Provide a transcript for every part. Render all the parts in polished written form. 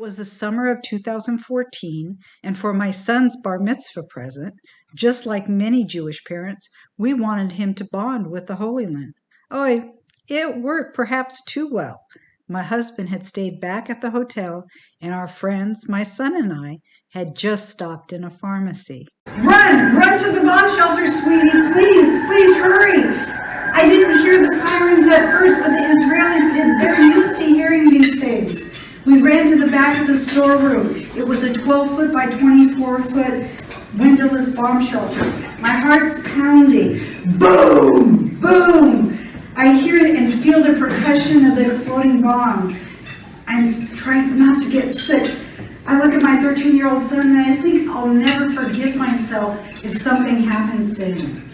was the summer of 2014, and for my son's bar mitzvah present, just like many Jewish parents, we wanted him to bond with the Holy Land. Oh, it worked perhaps too well. My husband had stayed back at the hotel, and our friends, my son and I, had just stopped in a pharmacy. Run to the bomb shelter, sweetie. Please hurry. I didn't hear the sirens at first, but the Israelis did. They're used to hearing these things. We ran to the back of the storeroom. It was a 12-foot by 24-foot windowless bomb shelter. My heart's pounding. Boom! Boom! I hear and feel the percussion of the exploding bombs. I'm trying not to get sick. I look at my 13-year-old son and I think I'll never forgive myself if something happens to him.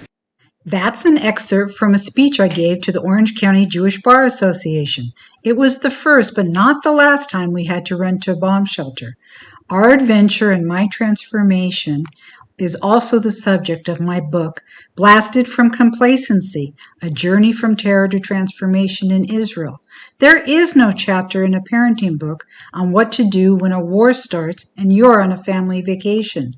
That's an excerpt from a speech I gave to the Orange County Jewish Bar Association. It was the first, but not the last time we had to run to a bomb shelter. Our adventure and my transformation is also the subject of my book, Blasted from Complacency, A Journey from Terror to Transformation in Israel. There is no chapter in a parenting book on what to do when a war starts and you're on a family vacation.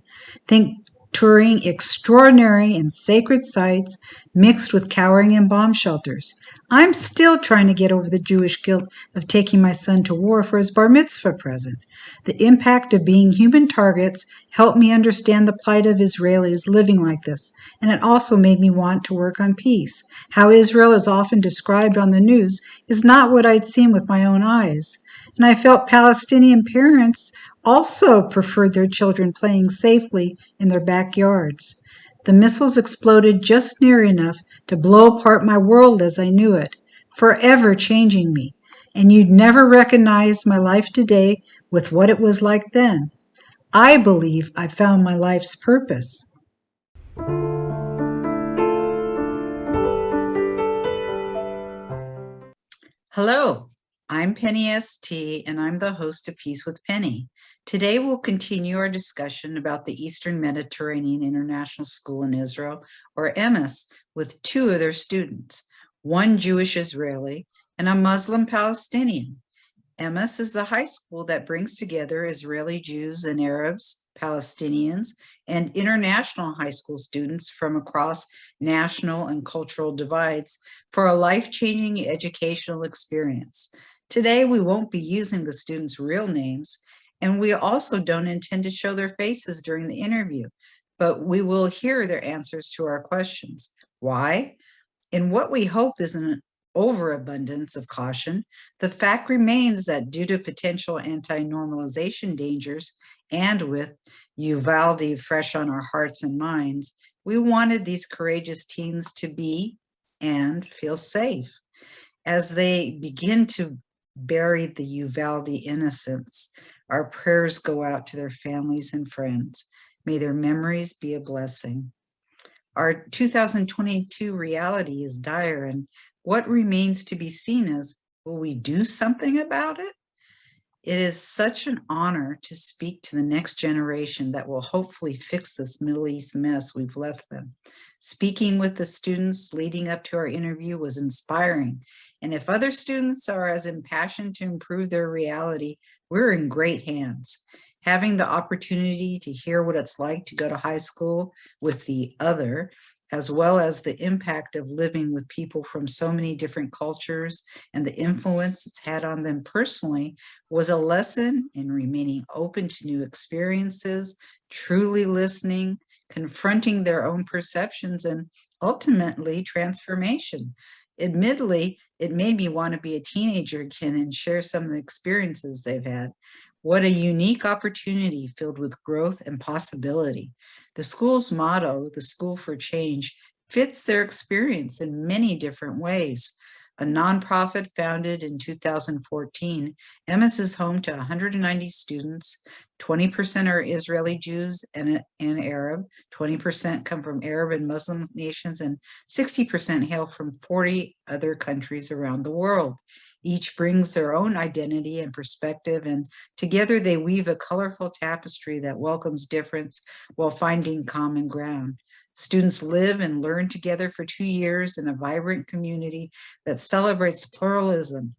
Think touring extraordinary and sacred sites mixed with cowering in bomb shelters. I'm still trying to get over the Jewish guilt of taking my son to war for his bar mitzvah present. The impact of being human targets helped me understand the plight of Israelis living like this, and it also made me want to work on peace. How Israel is often described on the news is not what I'd seen with my own eyes. And I felt Palestinian parents also preferred their children playing safely in their backyards. The missiles exploded just near enough to blow apart my world as I knew it, forever changing me. And you'd never recognize my life today with what it was like then. I believe I found my life's purpose. Hello, I'm Penny ST, and I'm the host of Peace with Penny. Today we'll continue our discussion about the Eastern Mediterranean International School in Israel, or EMIS, with two of their students, one Jewish Israeli and a Muslim Palestinian. EMIS is the high school that brings together Israeli Jews and Arabs, Palestinians, and international high school students from across national and cultural divides for a life-changing educational experience. Today, we won't be using the students' real names, and we also don't intend to show their faces during the interview, but we will hear their answers to our questions. Why? In what we hope is an overabundance of caution, the fact remains that due to potential anti-normalization dangers and with Uvalde fresh on our hearts and minds, we wanted these courageous teens to be and feel safe. As they begin to bury the Uvalde innocence, our prayers go out to their families and friends. May their memories be a blessing. Our 2022 reality is dire, and what remains to be seen is, will we do something about it? It is such an honor to speak to the next generation that will hopefully fix this Middle East mess we've left them. Speaking with the students leading up to our interview was inspiring, and if other students are as impassioned to improve their reality, we're in great hands. Having the opportunity to hear what it's like to go to high school with the other, as well as the impact of living with people from so many different cultures and the influence it's had on them personally, was a lesson in remaining open to new experiences, truly listening, confronting their own perceptions, and ultimately transformation. Admittedly, it made me want to be a teenager again and share some of the experiences they've had. What a unique opportunity filled with growth and possibility. The school's motto, the School for Change, fits their experience in many different ways. A nonprofit founded in 2014, EMIS is home to 190 students. 20% are Israeli Jews and Arab, 20% come from Arab and Muslim nations, and 60% hail from 40 other countries around the world. Each brings their own identity and perspective, and together they weave a colorful tapestry that welcomes difference while finding common ground. Students live and learn together for 2 years in a vibrant community that celebrates pluralism,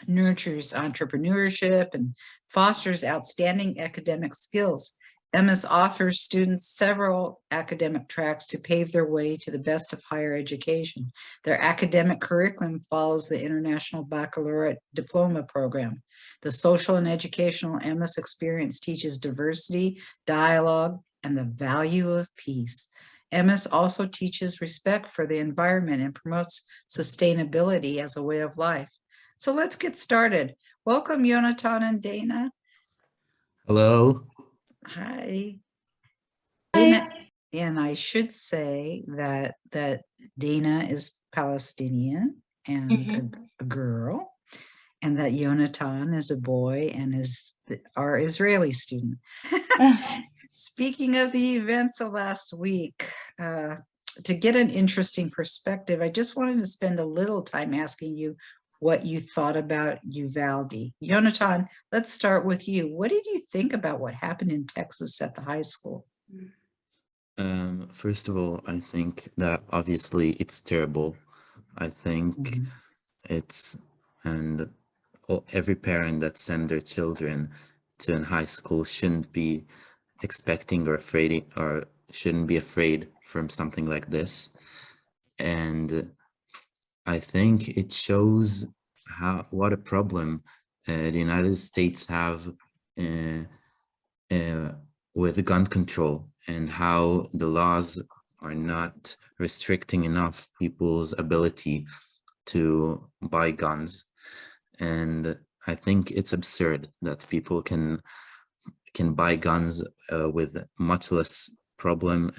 nurtures entrepreneurship, and fosters outstanding academic skills. EMIS offers students several academic tracks to pave their way to the best of higher education. Their academic curriculum follows the International Baccalaureate Diploma Program. The social and educational EMIS experience teaches diversity, dialogue, and the value of peace. EMIS also teaches respect for the environment and promotes sustainability as a way of life. So let's get started. Welcome, Yonatan and Dana. Hello. Hi. Hi. Dana, and I should say that Dana is Palestinian and a girl, and that Yonatan is a boy and is our Israeli student. Speaking of the events of last week, to get an interesting perspective, I just wanted to spend a little time asking you what you thought about Uvalde. Yonatan, let's start with you. What did you think about what happened in Texas at the high school? First of all, I think that obviously it's terrible. I think it's, and every parent that send their children to a high school shouldn't be expecting or afraid, or shouldn't be afraid from something like this. And I think it shows what a problem the United States have with gun control, and how the laws are not restricting enough people's ability to buy guns. And I think it's absurd that people can buy guns with much less problem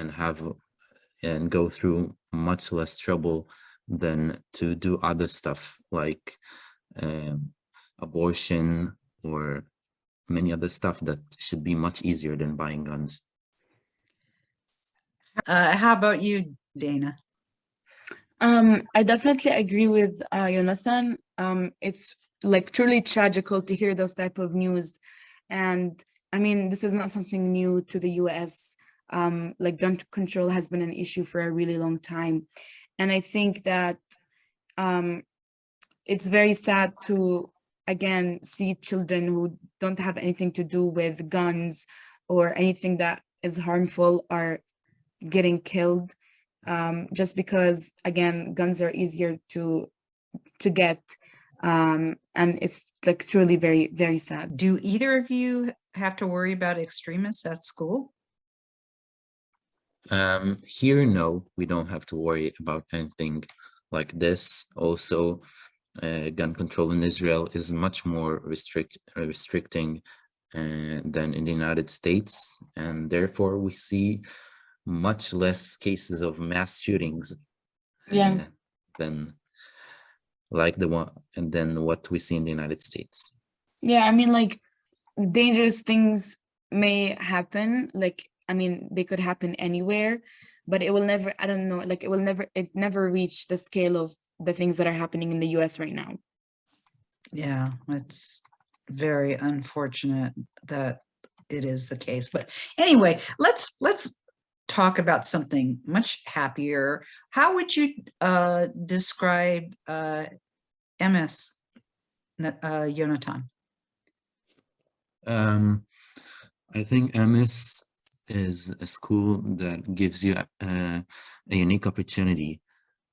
and go through much less trouble than to do other stuff like abortion or many other stuff that should be much easier than buying guns. How about you, Dana? I definitely agree with Jonathan. It's like truly tragical to hear those type of news. And I mean, this is not something new to the US. Like gun control has been an issue for a really long time. And I think that it's very sad to, again, see children who don't have anything to do with guns or anything that is harmful are getting killed. Just because, again, guns are easier to get, and it's like truly very, very sad. Do either of you have to worry about extremists at school? Here, no, we don't have to worry about anything like this. Also, gun control in Israel is much more restricting than in the United States, and therefore we see much less cases of mass shootings than what we see in the United States. Yeah, I mean, like, dangerous things may happen. Like, I mean, they could happen anywhere, but it will never, I don't know, like it never reach the scale of the things that are happening in the US right now. Yeah, it's very unfortunate that it is the case. But anyway, let's talk about something much happier. How would you describe EMIS, Yonatan? I think EMIS is a school that gives you a unique opportunity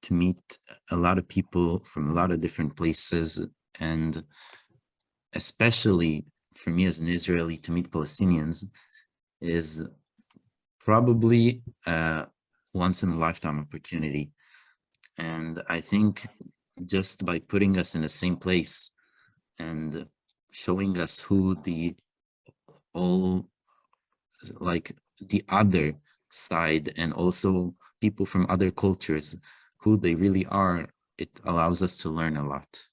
to meet a lot of people from a lot of different places, and especially for me as an Israeli, to meet Palestinians is probably a once in a lifetime opportunity. And I think just by putting us in the same place and showing us who the other side, and also people from other cultures, who they really are, it allows us to learn a lot.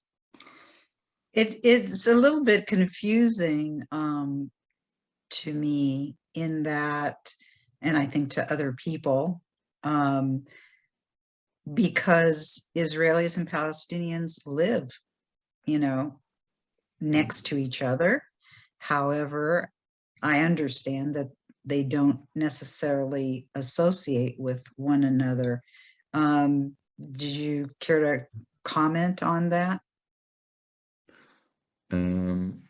It's a little bit confusing to me in that, and I think to other people, because Israelis and Palestinians live, next to each other. However, I understand that they don't necessarily associate with one another. Did you care to comment on that? Um,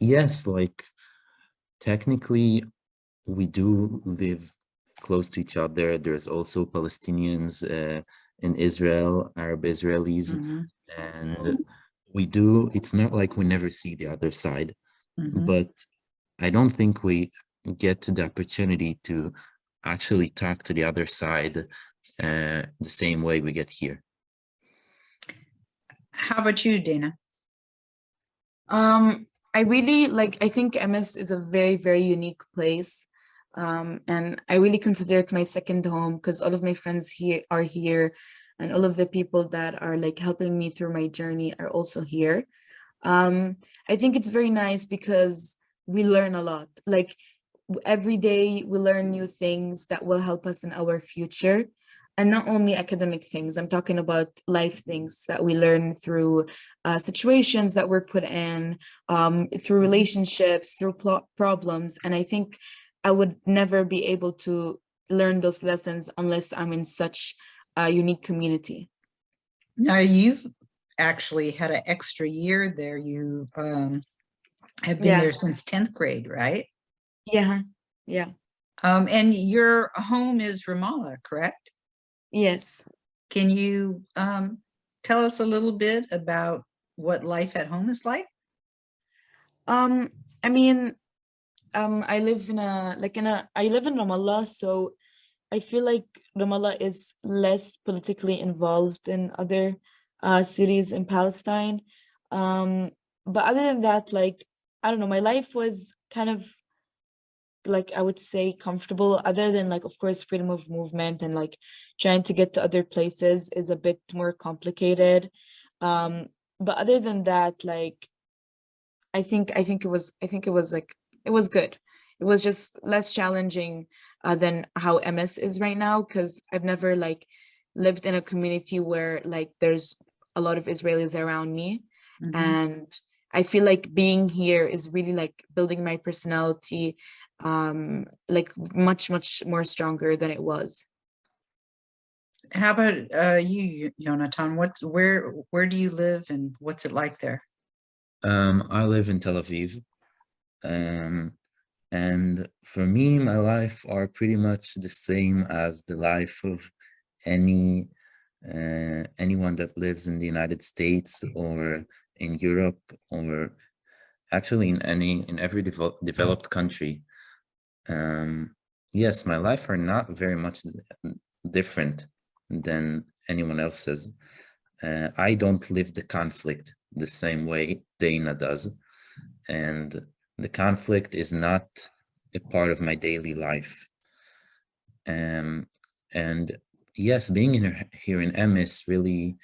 yes, like technically we do live close to each other. There's also Palestinians in Israel, Arab Israelis, Mm-hmm. and it's not like we never see the other side, Mm-hmm. but I don't think we get the opportunity to actually talk to the other side the same way we get here. How about you, Dana? I really like, I think EMIS is a very, very unique place. And I really consider it my second home because all of my friends here are here, and all of the people that are like helping me through my journey are also here. I think it's very nice because we learn a lot. Like every day we learn new things that will help us in our future. And not only academic things, I'm talking about life things that we learn through situations that we're put in, through relationships, through problems. And I think I would never be able to learn those lessons unless I'm in such a unique community. Now, you've actually had an extra year there. You have been Yeah, there since 10th grade, right? yeah, yeah, And your home is Ramallah, correct? yes. Can you tell us a little bit about what life at home is like? Um, I mean, I live in I live in Ramallah, so I feel like Ramallah is less politically involved than other cities in Palestine. Um, but other than that, like, I don't know, my life was kind of like, I would say, comfortable, other than like, of course, freedom of movement and like trying to get to other places is a bit more complicated. Um, but other than that, like, I think it was like, it was good. It was just less challenging than how MS is right now, because I've never like lived in a community where like there's a lot of Israelis around me. Mhm. And I feel like being here is really like building my personality like much, much more stronger than it was. How about you, Jonathan? Where do you live and what's it like there? I live in Tel Aviv, um, and for me, my life are pretty much the same as the life of any anyone that lives in the United States or in Europe, or actually in every developed country. Um, yes, my life are not very much different than anyone else's. I don't live the conflict the same way Dana does, and the conflict is not a part of my daily life. Um, and yes, being here in EMIS really,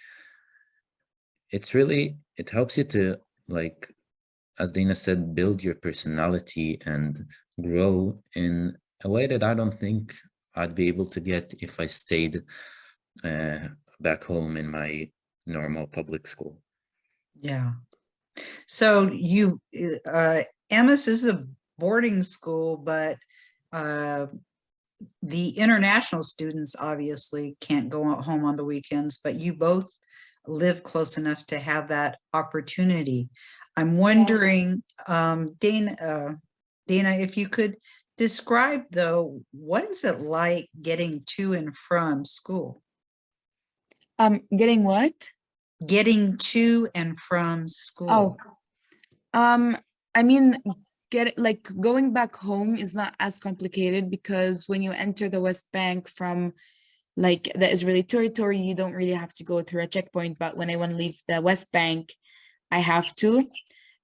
it helps you to, like, as Dana said, build your personality and grow in a way that I don't think I'd be able to get if I stayed uh, back home in my normal public school. Yeah. So EMIS is a boarding school, but uh, the international students obviously can't go home on the weekends, but you both live close enough to have that opportunity. I'm Yeah. wondering, Dana, if you could describe though, what is it like getting to and from school? Getting what? Getting to and from Oh, school. um, I mean, like going back home is not as complicated because when you enter the West Bank from like the Israeli territory, you don't really have to go through a checkpoint. But when I want to leave the West Bank, I have to.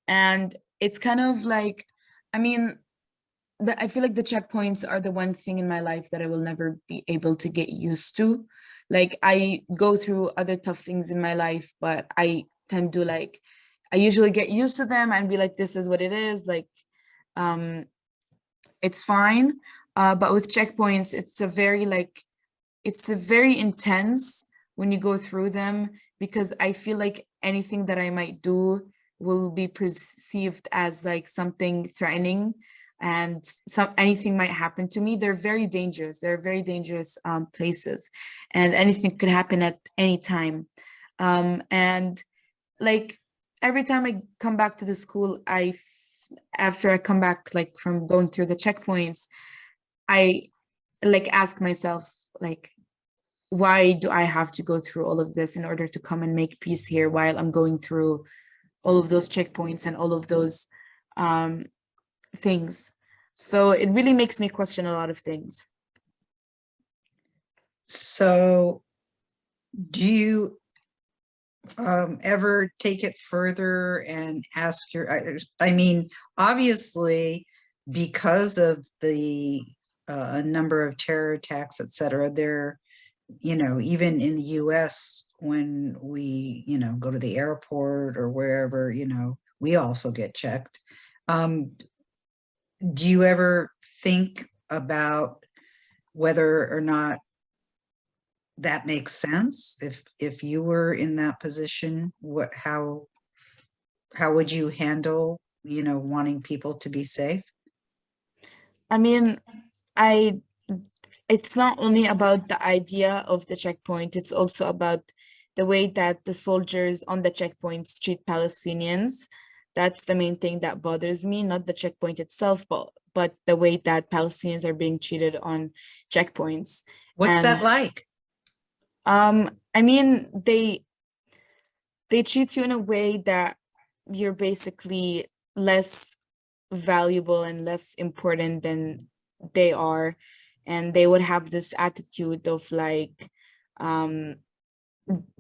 And it's kind of like, I mean, I feel like the checkpoints are the one thing in my life that I will never be able to get used to. Like I go through other tough things in my life, but I tend to like, I usually get used to them and be like, this is what it is. Like, um, it's fine. But with checkpoints, it's a very intense when you go through them, because I feel like anything that I might do will be perceived as like something threatening, and anything might happen to me. They're very dangerous. They're very dangerous places, and anything could happen at any time. And like every time I come back to the school, after I come back like from going through the checkpoints, I like ask myself like, why do I have to go through all of this in order to come and make peace here while I'm going through all of those checkpoints and all of those things? So it really makes me question a lot of things. So do you ever take it further and ask I mean, obviously, because of the number of terror attacks, et cetera, there, even in the US, when we, go to the airport or wherever, we also get checked. Do you ever think about whether or not that makes sense? If you were in that position, how would you handle, wanting people to be safe? I mean, it's not only about the idea of the checkpoint, it's also about the way that the soldiers on the checkpoints treat Palestinians. That's the main thing that bothers me, not the checkpoint itself, but the way that Palestinians are being treated on checkpoints. What's that And like? I mean, they treat you in a way that you're basically less valuable and less important than they are. And they would have this attitude of like,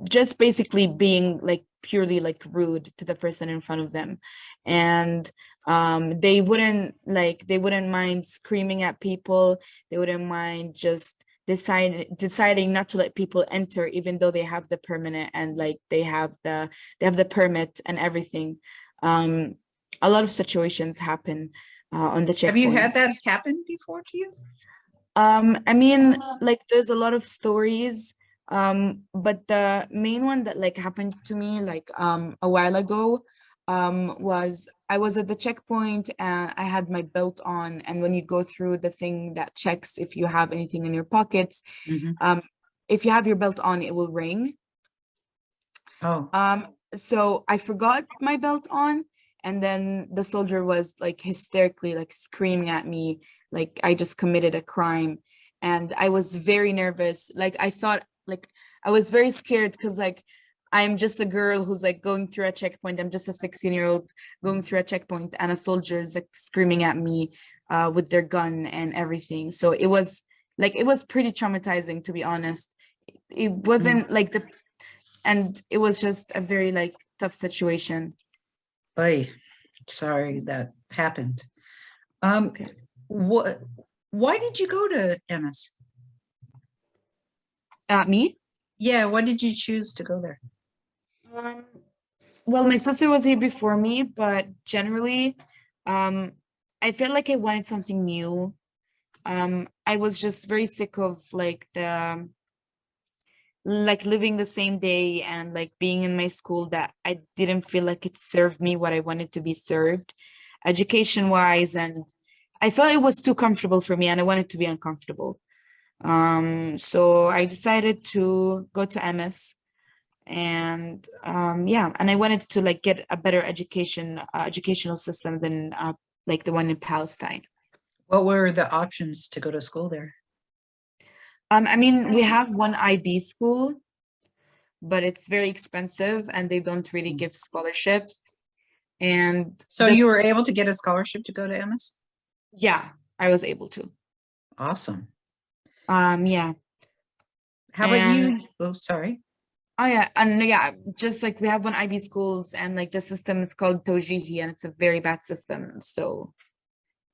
just basically being like purely like rude to the person in front of them. And they wouldn't mind screaming at people. They wouldn't mind just deciding not to let people enter, even though they have the permanent and like they have the permit and everything. A lot of situations happen on the checkpoint. Have you had that happen before to you? I mean, like there's a lot of stories, but the main one that like happened to me like a while ago was I was at the checkpoint and I had my belt on, and when you go through the thing that checks if you have anything in your pockets, if you have your belt on, it will ring. Oh. So I forgot my belt on, and then the soldier was like hysterically like screaming at me like I just committed a crime. And I was very nervous. Like I thought, like I was very scared because like I'm just a girl who's like going through a checkpoint. I'm just a 16-year-old going through a checkpoint, and a soldier is like screaming at me with their gun and everything. So it was pretty traumatizing, to be honest. It wasn't like and it was just a very like tough situation. Oy, sorry that happened. Okay. Why did you go to EMIS? Me? Yeah, why did you choose to go there? Well, my sister was here before me, but generally, I felt like I wanted something new. I was just very sick of like living the same day and like being in my school that I didn't feel like it served me what I wanted to be served education wise, and I felt it was too comfortable for me and I wanted to be uncomfortable. So I decided to go to EMIS, and yeah, and I wanted to like get a better educational system than like the one in Palestine. What were the options to go to school there? I mean, we have one IB school, but it's very expensive and they don't really give scholarships. And so you were able to get a scholarship to go to EMIS? Yeah, I was able to. Awesome. Yeah. How about you? Oh, sorry. Oh yeah, and yeah, just like we have one IB schools, and like the system is called Tojihi, and it's a very bad system. So,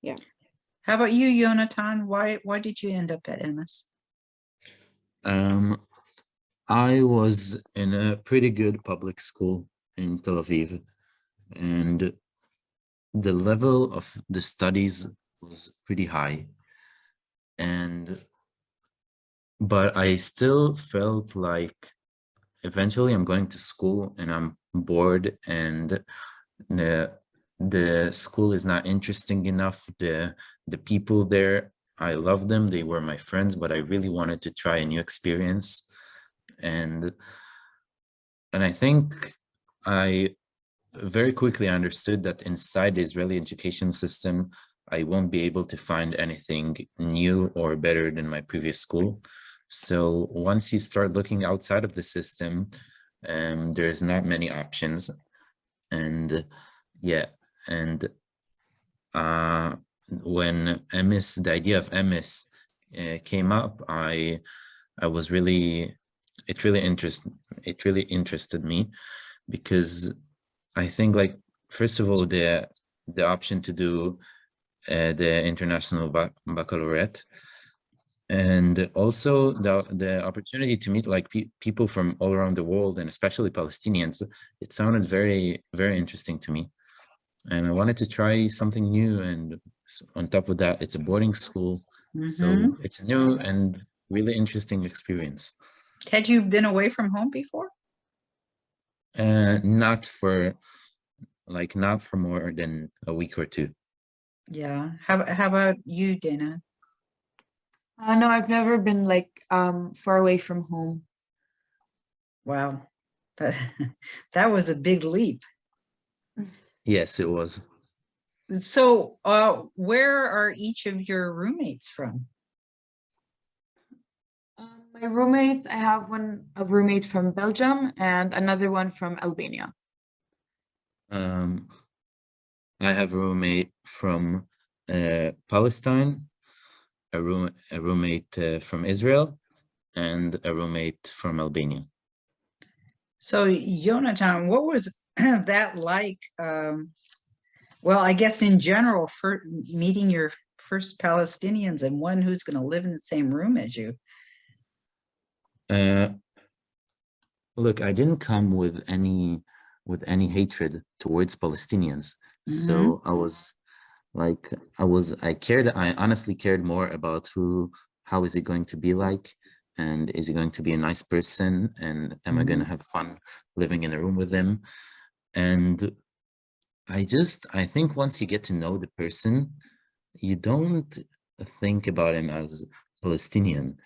yeah. How about you, Jonathan? Why did you end up at EMIS? I was in a pretty good public school in Tel Aviv, and the level of the studies was pretty high. But I still felt like eventually I'm going to school and I'm bored, and the school is not interesting enough. The people there, I love them, they were my friends, but I really wanted to try a new experience. And I think I very quickly I understood that inside the Israeli education system, I won't be able to find anything new or better than my previous school. So once you start looking outside of the system, there's not many options. And yeah, and when EMIS, the idea of EMIS came up, I was really, it really interested me, because I think, like, first of all, the option to do the international baccalaureate, and also the opportunity to meet like people from all around the world, and especially Palestinians, it sounded very, very interesting to me. And I wanted to try something new. And on top of that, it's a boarding school. So it's a new and really interesting experience. Had you been away from home before? Not for more than a week or two. Yeah. How about you, Dana? No, I've never been like far away from home. Wow. That was a big leap. Yes, it was. So, where are each of your roommates from? My roommates, I have a roommate from Belgium and another one from Albania. I have a roommate from Palestine, a roommate from Israel, and a roommate from Albania. So, Jonathan, what was that like? Well, I guess in general, for meeting your first Palestinians and one who's going to live in the same room as you. Look, I didn't come with any hatred towards Palestinians. So I honestly cared more about how is it going to be like, and is he going to be a nice person, and am I going to have fun living in a room with him? And I think once you get to know the person, you don't think about him as Palestinian,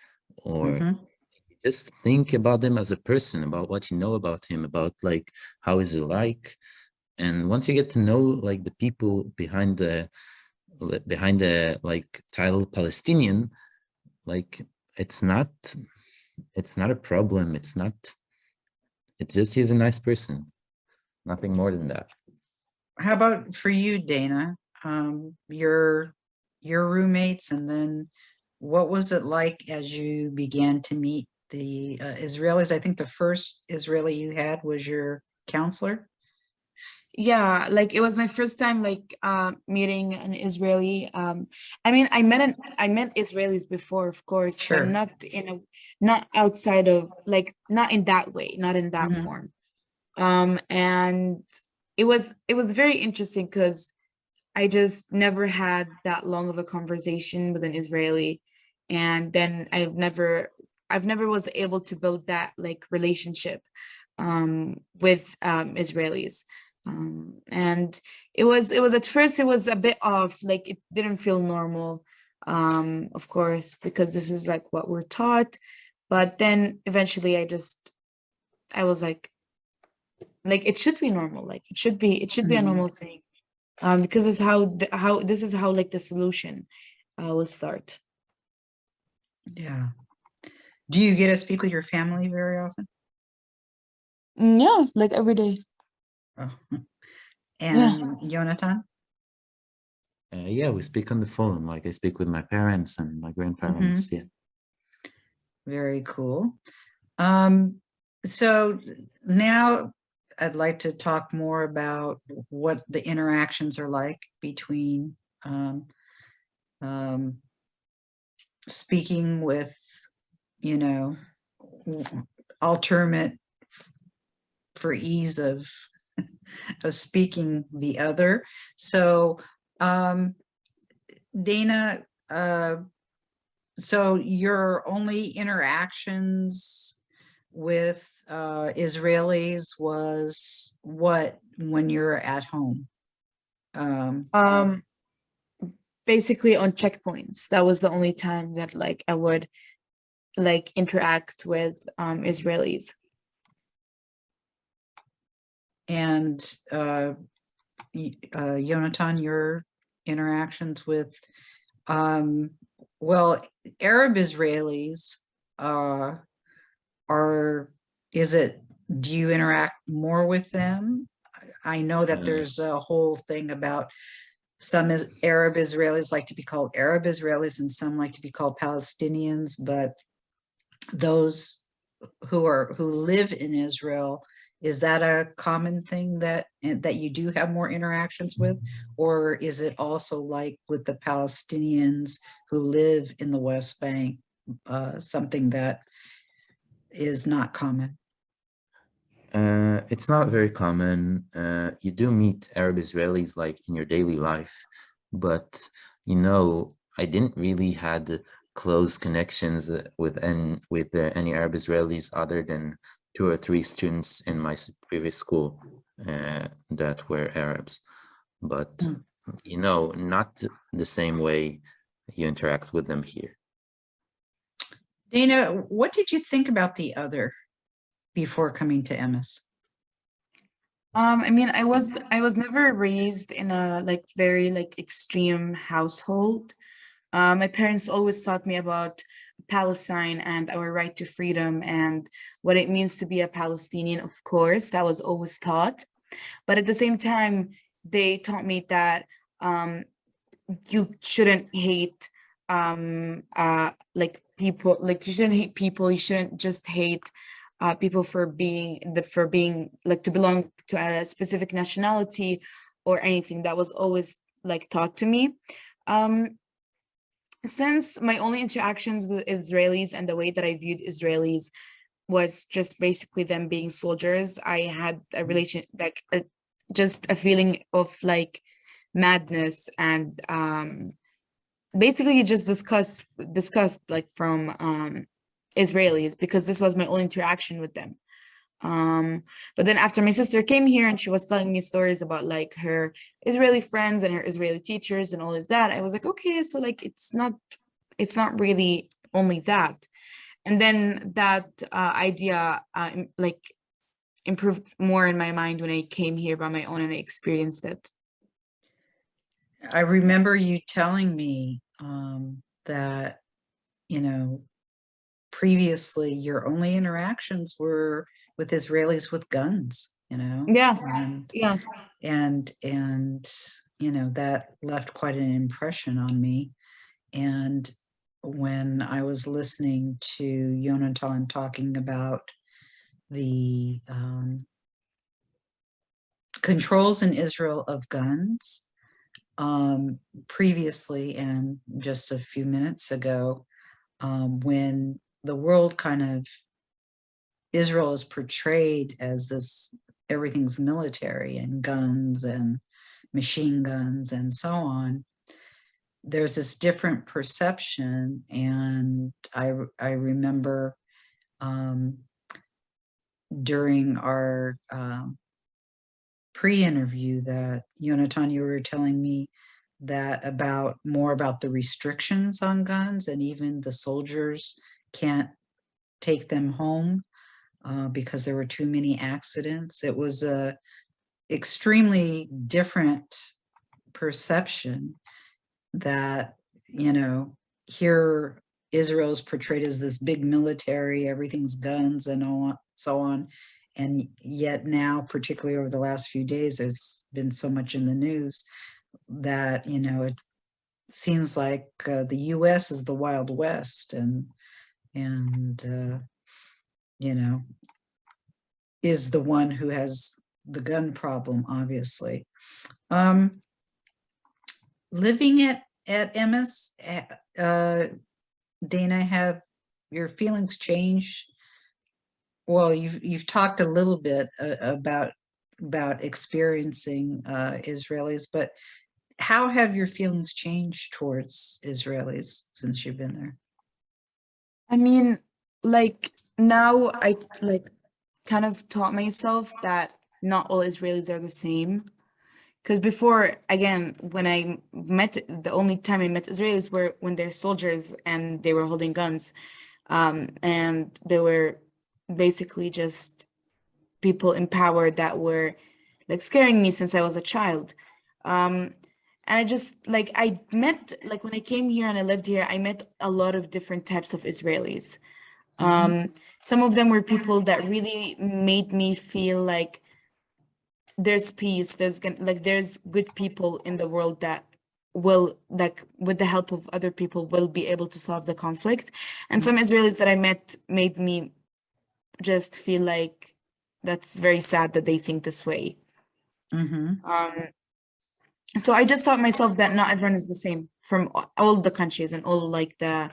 or just think about them as a person, about what you know about him, about like how is he like. And once you get to know like the people behind the like title Palestinian, like it's not a problem. It's just he's a nice person, nothing more than that. How about for you, Dana? Your roommates, and then what was it like as you began to meet the Israelis? I think the first Israeli you had was your counselor. Yeah, like it was my first time like meeting an Israeli. I mean, I met Israelis before, of course, Sure. but not outside of, like, not in that way, not in that form. And it was very interesting because I just never had that long of a conversation with an Israeli, and then I've never was able to build that like relationship with Israelis. And it was at first, it was a bit off, like it didn't feel normal, of course, because this is like what we're taught. But then eventually I was like it should be normal, like it should be a normal thing, because this is how like the solution will start. Yeah. Do you get to speak with your family very often? Yeah, like every day. Oh. And Jonathan? Yeah, we speak on the phone. Like I speak with my parents and my grandparents. Yeah. Very cool. So now I'd like to talk more about what the interactions are like between speaking with, alternate for ease of speaking the other. So, Dana, so your only interactions with Israelis was what when you're at home? Basically on checkpoints. That was the only time that like I would like interact with Israelis. And Yonatan, your interactions with, well, Arab Israelis do you interact more with them? I know that Uh, there's a whole thing about some Arab Israelis like to be called Arab Israelis and some like to be called Palestinians, but those who live in Israel, is that a common thing that you do have more interactions with, or is it also like with the Palestinians who live in the West Bank, something that is not common? it's not very common. You do meet Arab Israelis like in your daily life, but I didn't really had close connections with any Arab Israelis other than 2 or 3 students in my previous school that were Arabs. But not the same way you interact with them here. Dana, what did you think about the other before coming to EMIS? I mean, I was never raised in a very extreme household. My parents always taught me about Palestine and our right to freedom and what it means to be a Palestinian. Of course, that was always taught. But at the same time, they taught me that you shouldn't hate people. Like you shouldn't hate people. You shouldn't just hate people for being to belong to a specific nationality or anything. That was always taught to me. Since my only interactions with Israelis and the way that I viewed Israelis was just basically them being soldiers, I had a relation just a feeling of madness and basically just disgust from Israelis, because this was my only interaction with them. But then after my sister came here and she was telling me stories about her Israeli friends and her Israeli teachers and all of that, I was like, okay, so it's not really only that. And then that idea improved more in my mind when I came here by my own and I experienced it. I remember you telling me that, previously your only interactions were with Israelis with guns, Yeah, yeah. and that left quite an impression on me. And when I was listening to Yonatan talking about the controls in Israel of guns previously, and just a few minutes ago, when the world Israel is portrayed as this, everything's military and guns and machine guns and so on, there's this different perception. And I remember during our pre-interview that Yonatan, you were telling me that more about the restrictions on guns, and even the soldiers can't take them home because there were too many accidents. It was a extremely different perception that, here Israel is portrayed as this big military, everything's guns and so on. And yet now, particularly over the last few days, there's been so much in the news that, it seems like the US is the Wild West and is the one who has the gun problem, obviously. Living at EMIS, Dana, have your feelings changed? Well, you've talked a little bit about experiencing Israelis, but how have your feelings changed towards Israelis since you've been there? I mean, now I kind of taught myself that not all Israelis are the same. Because before, again, the only time I met Israelis were when they're soldiers and they were holding guns. And they were basically just people in power that were like scaring me since I was a child. And I just like I met like when I came here and I lived here, I met a lot of different types of Israelis. Some of them were people that really made me feel like there's peace, there's good people in the world that will, like, with the help of other people, will be able to solve the conflict. And some Israelis that I met made me just feel like that's very sad that they think this way. So I just taught myself that not everyone is the same from all the countries and all like the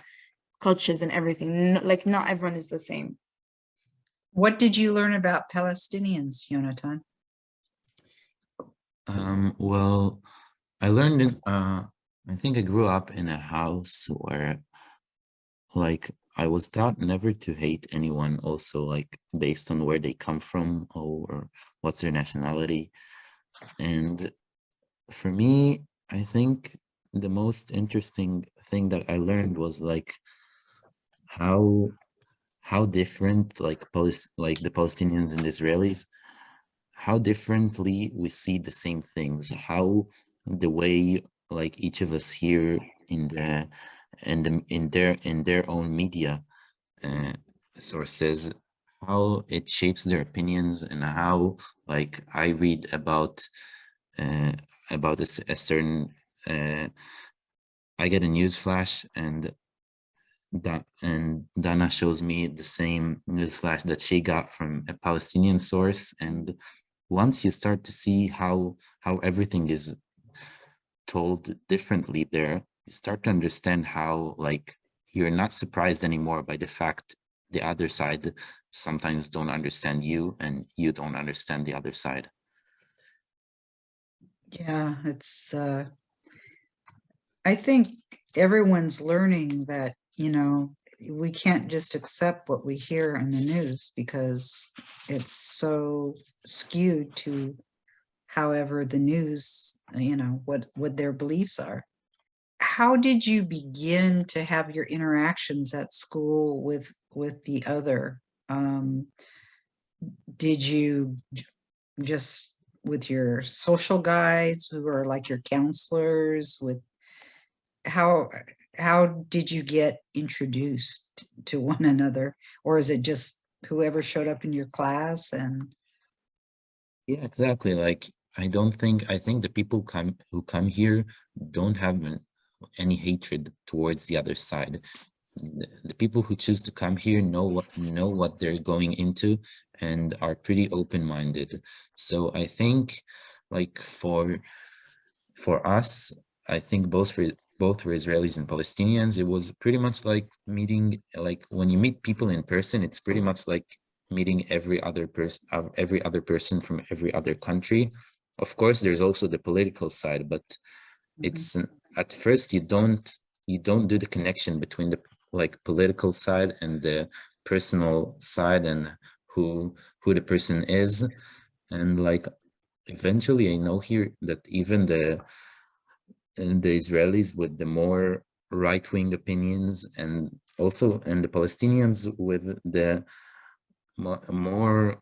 cultures and everything. Like not everyone is the same. What did you learn about Palestinians, Jonathan? Well, I learned it, I think I grew up in a house where like I was taught never to hate anyone, also like based on where they come from or what's their nationality. And for me, I think the most interesting thing that I learned was like how different like the Palestinians and Israelis, how differently we see the same things, how the way like each of us here in their own media sources, how it shapes their opinions, and how like I read about a certain I get a news flash and Dana shows me the same news flash that she got from a Palestinian source. And once you start to see how everything is told differently there, you start to understand how like you're not surprised anymore by the fact the other side sometimes don't understand you and you don't understand the other side. Yeah, it's I think everyone's learning that, we can't just accept what we hear in the news because it's so skewed to however the news, what their beliefs are. How did you begin to have your interactions at school with the other? Did you just with your social guides who are like your counselors, with how did you get introduced to one another, or is it just whoever showed up in your class? And Yeah, exactly. Like I think the people who come here don't have any hatred towards the other side. The people who choose to come here know what they're going into and are pretty open-minded. So I think like for us, I think both for Israelis and Palestinians, it was pretty much like meeting, like when you meet people in person, it's pretty much like meeting every other person from every other country. Of course, there's also the political side, but it's at first you don't do the connection between the like political side and the personal side and who the person is. And like eventually I know here that even the Israelis with the more right-wing opinions and the Palestinians with the more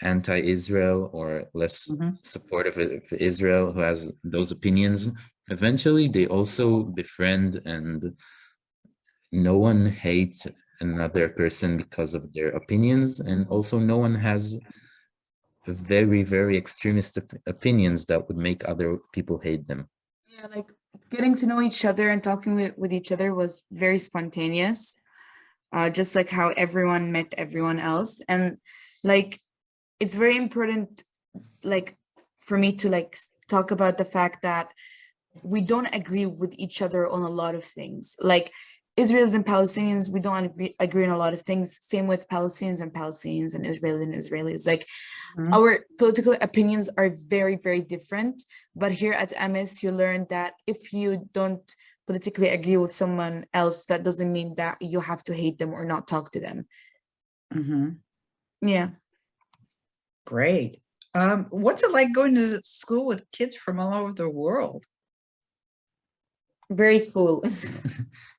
anti-Israel or less supportive of Israel, who has those opinions, eventually they also befriend, and no one hates another person because of their opinions, and also no one has very, very extremist opinions that would make other people hate them. Yeah, like getting to know each other and talking with each other was very spontaneous, just like how everyone met everyone else. And like it's very important, like for me to like talk about the fact that we don't agree with each other on a lot of things. Like Israelis and Palestinians, we don't agree on a lot of things. Same with Palestinians and Israelis. Like our political opinions are very, very different. But here at EMIS, you learn that if you don't politically agree with someone else, that doesn't mean that you have to hate them or not talk to them. Yeah. Great. What's it like going to school with kids from all over the world? Very cool.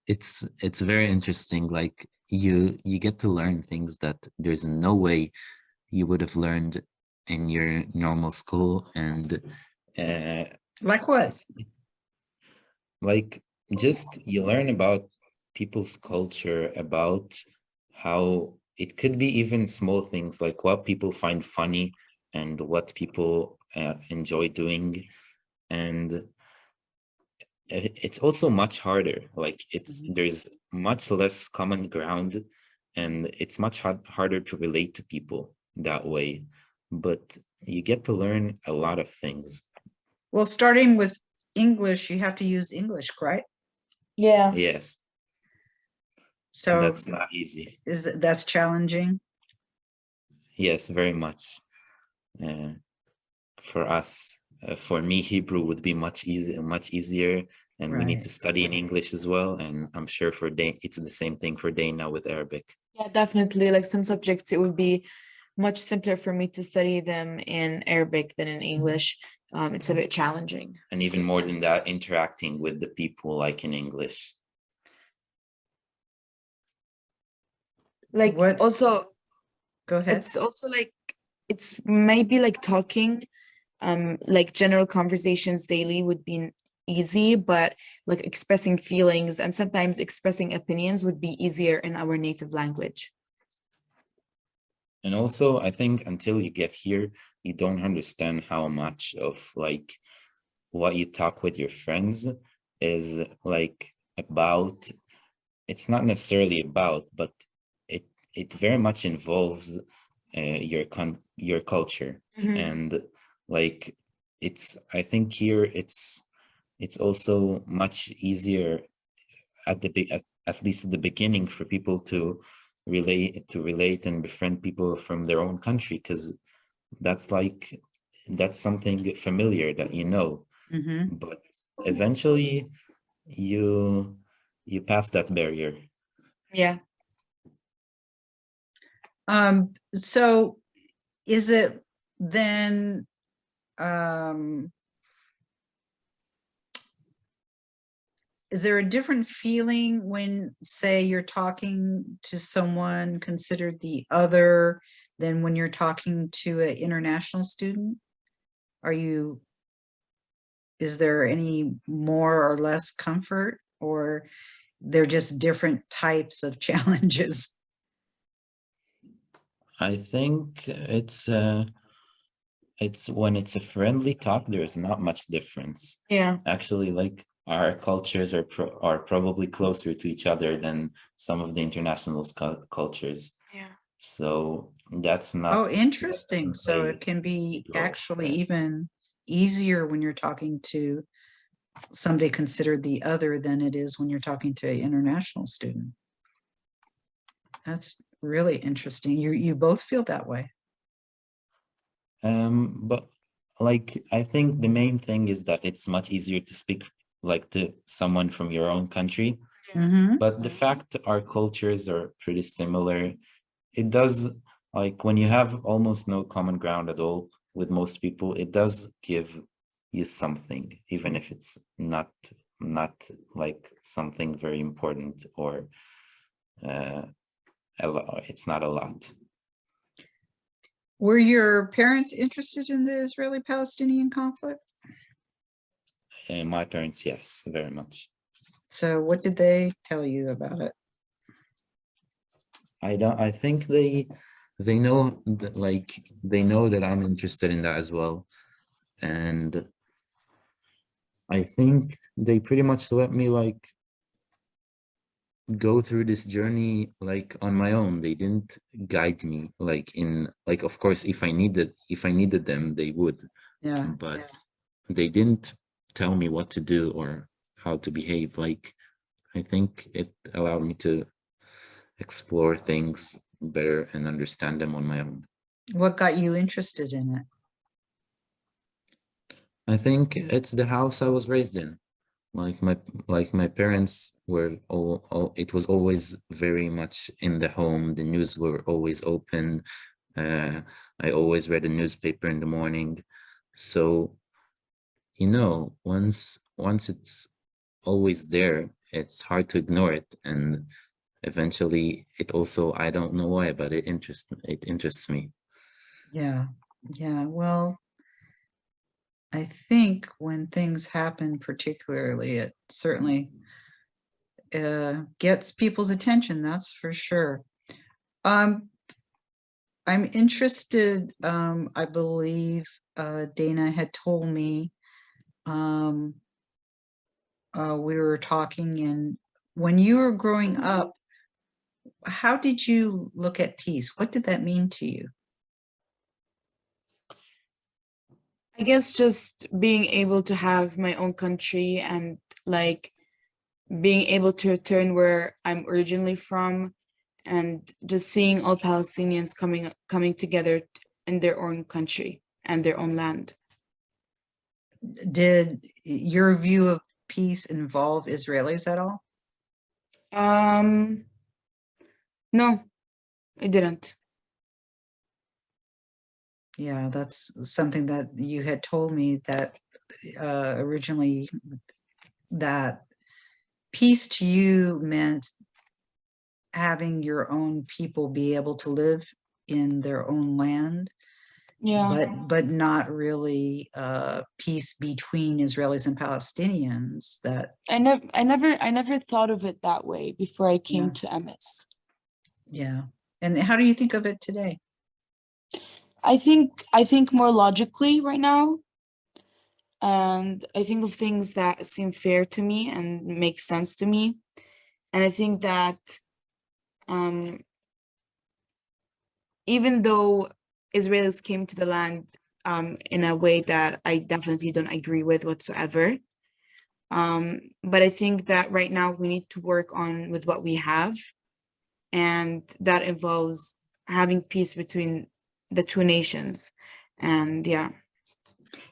It's very interesting. Like you get to learn things that there's no way you would have learned in your normal school, and Like what? like just you learn about people's culture, about how it could be even small things like what people find funny and what people enjoy doing. And it's also much harder, like there's much less common ground, and it's much harder to relate to people that way, but you get to learn a lot of things. Well, starting with English, you have to use English, right? Yeah. Yes, So that's not easy. that's challenging? Yes, very much. For us, for me, Hebrew would be much easier, and we need Right. to study in English as well. And I'm sure for Day, it's the same thing for Day now with Arabic. Yeah, definitely. Like some subjects, it would be much simpler for me to study them in Arabic than in English. It's a bit challenging. And even more than that, interacting with the people like in English. Like What? also, Go ahead. it's also like it's maybe like talking, like general conversations daily would be easy, but like expressing feelings and sometimes expressing opinions would be easier in our native language. And also, I think until you get here, you don't understand how much of like what you talk with your friends is like about. It's not necessarily about, but it very much involves your culture. Mhm. And like I think here it's also much easier at least at the beginning for people to relate and befriend people from their own country, because that's something familiar that you know. Mm-hmm. But eventually you pass that barrier. Yeah. So is it then is there a different feeling when, say, you're talking to someone considered the other than when you're talking to an international student? Is there any more or less comfort, or they're just different types of challenges? I think it's when it's a friendly talk, there's not much difference. Yeah. Actually, like our cultures are probably closer to each other than some of the international cultures. Yeah. So that's not. Oh, interesting. So it can be Go. actually even easier when you're talking to somebody considered the other than it is when you're talking to an international student. That's really interesting. You both feel that way. But like I think the main thing is that it's much easier to speak like to someone from your own country. Mm-hmm. But the fact our cultures are pretty similar, it does, like when you have almost no common ground at all with most people, it does give you something, even if it's not like something very important, or it's not a lot. Were your parents interested in the Israeli-Palestinian conflict? My parents, yes, very much. So what did they tell you about it? I think they know that, like they know that I'm interested in that as well. And I think they pretty much let me like go through this journey like on my own. They didn't guide me like of course if I needed them, they would. Yeah. But they didn't tell me what to do or how to behave. Like I think it allowed me to explore things better and understand them on my own. What got you interested in it? I think it's the house I was raised in. Like my parents were all it was always very much in the home. The news were always open. I always read a newspaper in the morning. So, you know, once it's always there, it's hard to ignore it. And eventually it also, I don't know why, but it interests me. Yeah. Yeah, well, I think when things happen, particularly, it certainly gets people's attention, that's for sure. Um, I'm interested, I believe Dana had told me, um, we were talking, and when you were growing up, how did you look at peace? What did that mean to you? I guess just being able to have my own country and like being able to return where I'm originally from, and just seeing all Palestinians coming together in their own country and their own land. Did your view of peace involve Israelis at all? Um, no, I didn't. Yeah, that's something that you had told me, that originally, that peace to you meant having your own people be able to live in their own land, Yeah. but not really peace between Israelis and Palestinians. That I never thought of it that way before I Yeah, came to EMIS. yeah. And how do you think of it today? I think more logically right now, and I think of things that seem fair to me and make sense to me. And I think that um even though Israelis came to the land in a way that I definitely don't agree with whatsoever, but I think that right now we need to work on with what we have, and that involves having peace between the two nations. And yeah.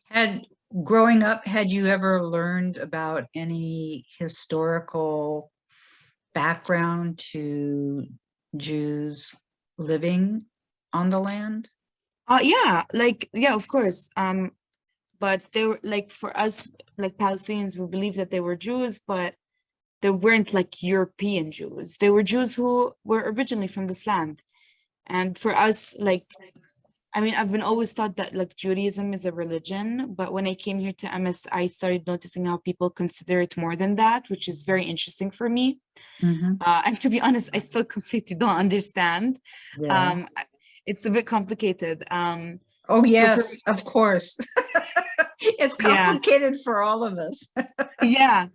Had Growing up, had you ever learned about any historical background to Jews living on the land? Yeah, like yeah, of course. But they were like, for us, like Palestinians, we believe that they were Jews, but they weren't like European Jews. They were Jews who were originally from this land. And for us, like, I mean, I've been always taught that like Judaism is a religion, but when I came here to MS, I started noticing how people consider it more than that, which is very interesting for me. Mhm. And to be honest, I still completely don't understand. Yeah. It's a bit complicated. Oh, So for yes, of course. It's yeah, complicated for all of us. yeah.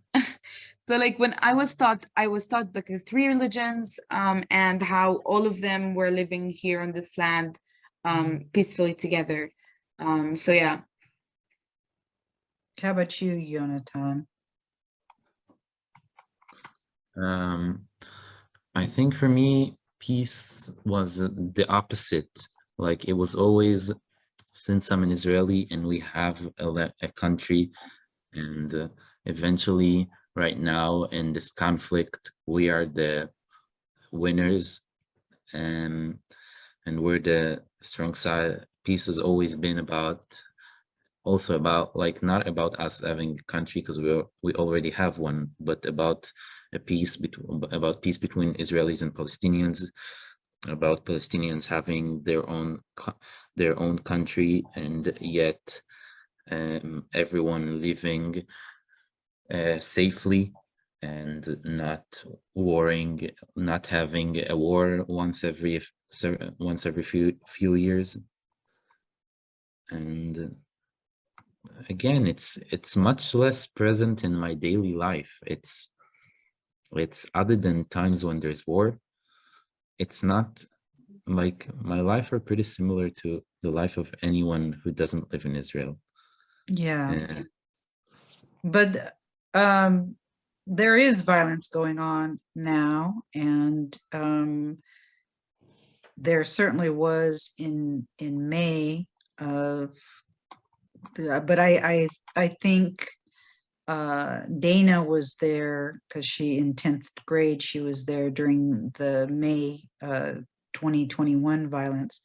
So like when I was taught like the three religions, and how all of them were living here on this land, peacefully together. So yeah. How about you, Jonathan? Um, I think for me, peace was the opposite. Like it was always, since I'm an Israeli and we have a country, and eventually, right now in this conflict, we are the winners, and we're the strong side. Peace has always been about, also about, like, not about us having a country, because we already have one, but about peace between Israelis and Palestinians, about Palestinians having their own country, and yet everyone living safely, and not warring, not having a war once every few years. And again, it's much less present in my daily life. It's other than times when there's war, it's not, like, my life are pretty similar to the life of anyone who doesn't live in Israel. Yeah, Uh, but there is violence going on now, and there certainly was in May of, but I think Dana was there because she, in 10th grade, she was there during the May 2021 violence.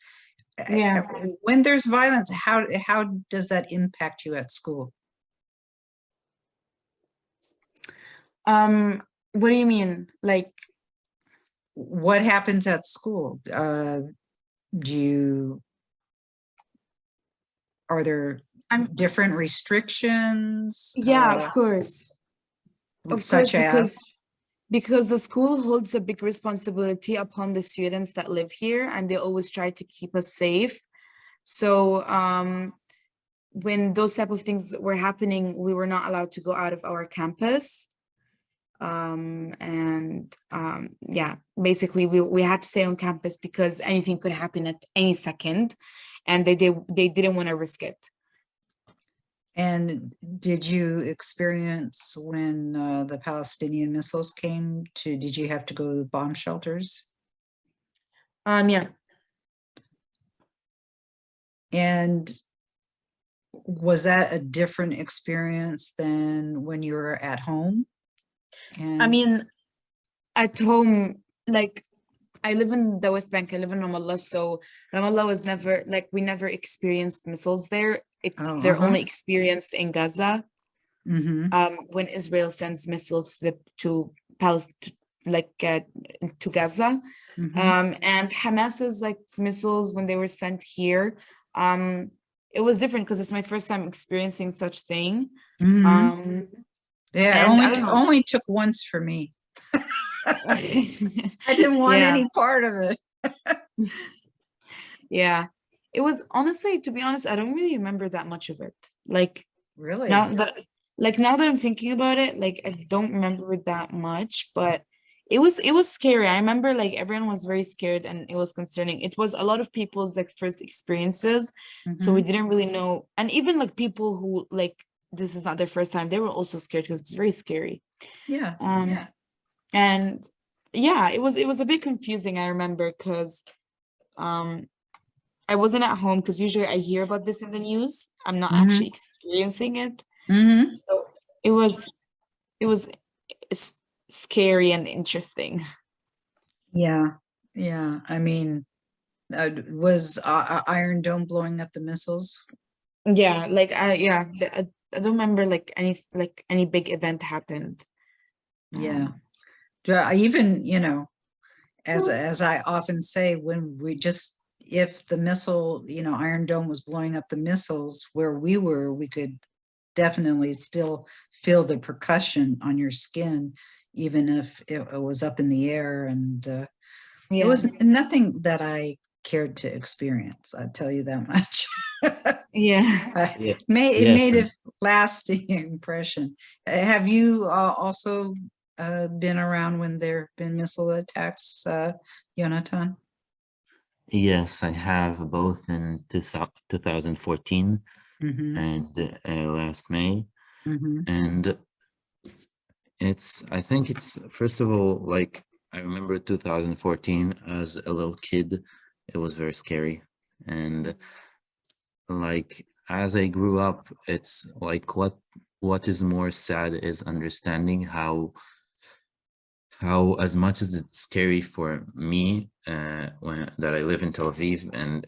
Yeah. When there's violence, how does that impact you at school? What do you mean? Like, What happens at school? Do you are there I'm different restrictions, yeah, of course. Of course, such as? because the school holds a big responsibility upon the students that live here, and they always try to keep us safe. So when those type of things were happening, we were not allowed to go out of our campus. Yeah, basically we had to stay on campus because anything could happen at any second, and they didn't want to risk it. And did you experience when the Palestinian missiles came to, did you have to go to bomb shelters? Yeah. And was that a different experience than when you were at home? And I mean, at home, like I live in the West Bank, I live in Ramallah, so Ramallah was never like we never experienced missiles there. They're only experienced in Gaza. When Israel sends missiles to Palestine, like to Gaza, and Hamas's like missiles when they were sent here, it was different because it's my first time experiencing such thing. Yeah, and it only took once for me. I didn't want Yeah. any part of it. Yeah, it was honestly, to be honest, I don't really remember that much of it. Like Really? now that I'm thinking about it, like I don't remember it that much, but it was scary. I remember like everyone was very scared and it was concerning. It was a lot of people's like first experiences, so we didn't really know. And even like people who like this is not their first time, they were also scared because it's very scary. Yeah. And yeah, it was a bit confusing, I remember, because I wasn't at home because usually I hear about this in the news. I'm not actually experiencing it. So it's scary and interesting. Yeah. I mean, was Iron Dome blowing up the missiles? Yeah, like I don't remember like any big event happened. Yeah. I even, as I often say, when if the missile, Iron Dome was blowing up the missiles where we were, we could definitely still feel the percussion on your skin, even if it was up in the air. And it was nothing that I cared to experience, I'll tell you that much. Yeah. It made a lasting impression. Have you also been around when there have been missile attacks, Jonathan? Yes, I have, both in 2014 and last May. And I think it's, first of all, like, I remember 2014 as a little kid, it was very scary. And like, as I grew up, it's like what is more sad is understanding how as much as it's scary for me that I live in Tel Aviv and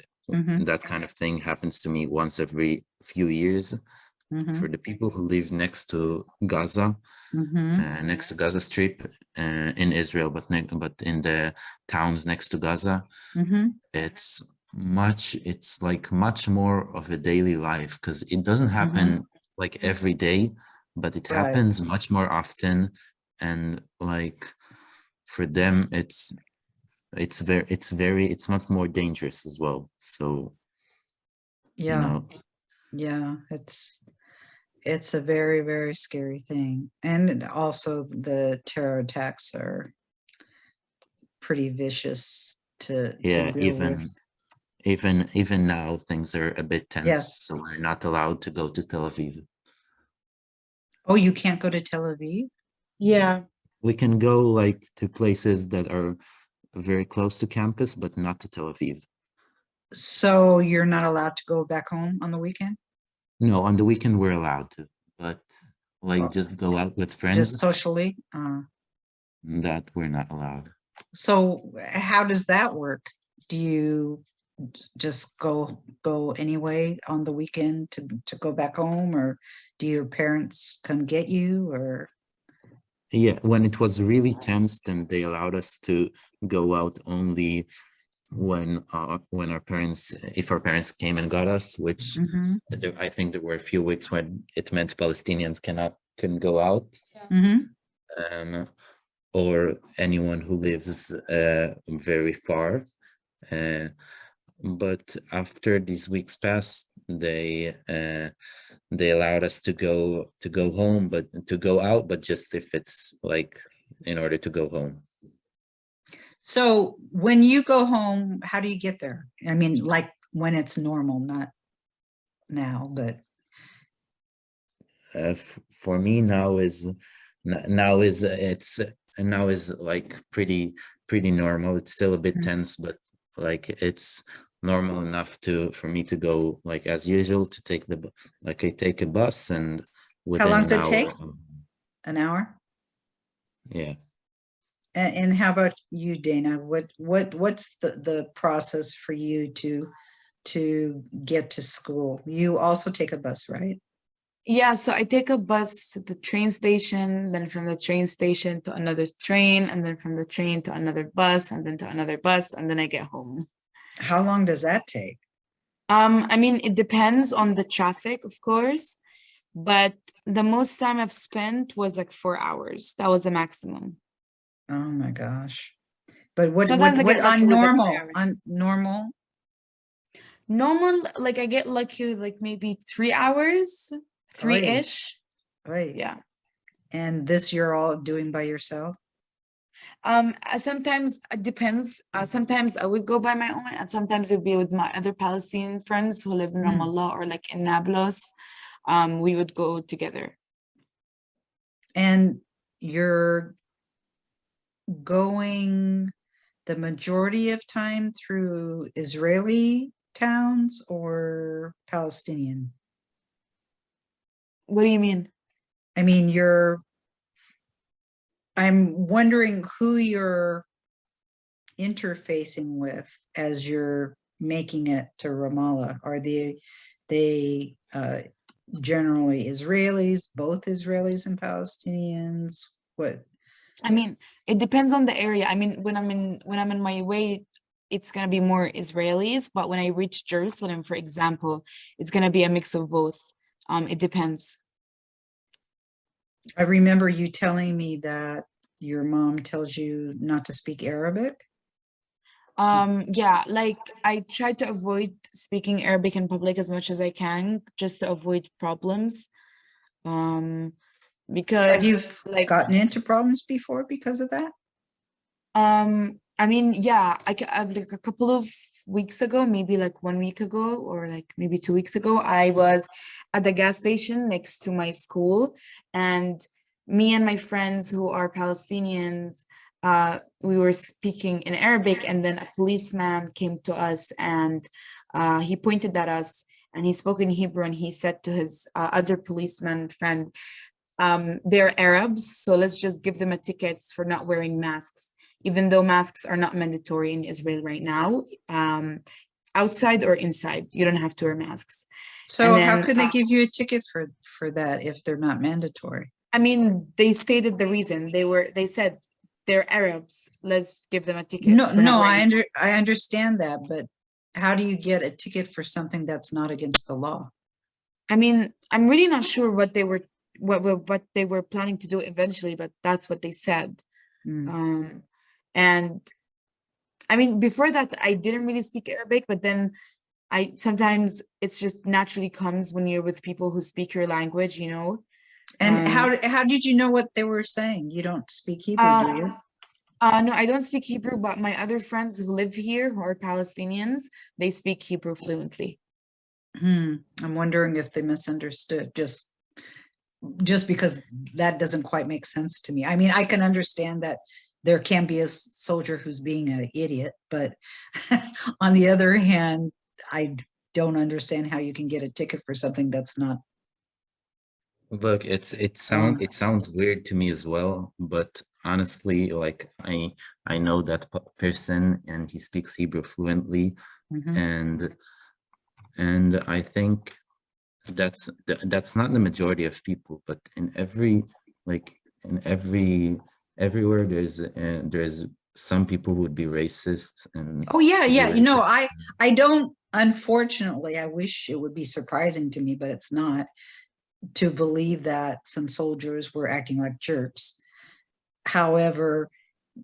that kind of thing happens to me once every few years, for the people who live next to Gaza, next to Gaza Strip in Israel, but in the towns next to Gaza, it's like much more of a daily life, because it doesn't happen like every day, but it happens much more often. And like for them, it's much more dangerous as well. So yeah, it's a very, very scary thing. And also the terror attacks are pretty vicious to deal with. Even now things are a bit tense. Yes. So we're not allowed to go to Tel Aviv. Oh, you can't go to Tel Aviv? Yeah. We can go like to places that are very close to campus, but not to Tel Aviv. So you're not allowed to go back home on the weekend? No, on the weekend we're allowed to, but like just go out with friends. Just socially? That we're not allowed. So how does that work? Do you just go anyway on the weekend to go back home, or do your parents come get you, or? Yeah, when it was really tense, then they allowed us to go out only when our parents, if our parents came and got us, which Mm-hmm. I think there were a few weeks when it meant Palestinians couldn't go out, Mm-hmm. um, or anyone who lives very far. Uh, but after these weeks passed, they allowed us to go home, but to go out, but just if it's like in order to go home. So when you go home, how do you get there? I mean, like when it's normal, not now, but For me now is now is like pretty normal. It's still a bit tense, but like it's normal enough for me to go like as usual, to take like I take a bus, and how within long an does it hour. take? An hour? Yeah. And how about you, Dana? What's the process for you to get to school? You also take a bus, right? Yeah, so I take a bus to the train station, then from the train station to another train, and then from the train to another bus, and then to another bus, and then I get home. How long does that take? I mean, it depends on the traffic, of course, but the most time I've spent was like 4 hours. That was the maximum. Oh my gosh. But what Sometimes I get on lucky with like 3 normal, hours. on normal? Normal, like I get lucky with like maybe 3 hours, Oy, three-ish. oy. Yeah. And this you're all doing by yourself? Sometimes it depends. Sometimes I would go by my own, and sometimes it would be with my other Palestinian friends who live in Mm. Ramallah or like in Nablus. We would go together. And you're going the majority of time through Israeli towns or Palestinian? What do you mean? I mean, I'm wondering who you're interfacing with as you're making it to Ramallah. Are they generally Israelis, both Israelis and Palestinians? What? I mean, it depends on the area. I mean, when I'm in my way, it's gonna be more Israelis, but when I reach Jerusalem, for example, it's gonna be a mix of both. It depends. I remember you telling me that your mom tells you not to speak Arabic. Yeah, like I try to avoid speaking Arabic in public as much as I can, just to avoid problems. Have Because you like gotten into problems before because of that? I mean, yeah, like a couple of weeks ago, maybe like 1 week ago, or like maybe 2 weeks ago, I was at the gas station next to my school, and me and my friends who are Palestinians, we were speaking in Arabic, and then a policeman came to us, and he pointed at us, and he spoke in Hebrew, and he said to his other policeman friend, they're Arabs, so let's just give them a ticket for not wearing masks, even though masks are not mandatory in Israel right now. Outside or inside, you don't have to wear masks. So And how then, can they give you a ticket for that if they're not mandatory? I mean, they stated the reason. They said they're Arabs. Let's give them a ticket No, for not no, wearing. I understand that, but how do you get a ticket for something that's not against the law? I mean, I'm really not sure what they were planning to do eventually, but that's what they said. Mm. And I mean, before that, I didn't really speak Arabic, but then I sometimes it's just naturally comes when you're with people who speak your language, you know. And Um, how did you know what they were saying? You don't speak Hebrew, do you? no, I don't speak Hebrew, but my other friends who live here who are Palestinians, they speak Hebrew fluently. I'm wondering if they misunderstood just because that doesn't quite make sense to me. I mean, I can understand that there can be a soldier who's being an idiot, but on the other hand, I don't understand how you can get a ticket for something that's not Look, wrong. it sounds weird to me as well, but honestly, like I know that person, and he speaks Hebrew fluently, Mhm. and I think that's not the majority of people, but in every like in everywhere there's some people would be racist and Oh yeah, to be yeah. You know, racist. I don't, unfortunately, I wish it would be surprising to me, but it's not, to believe that some soldiers were acting like jerks. However,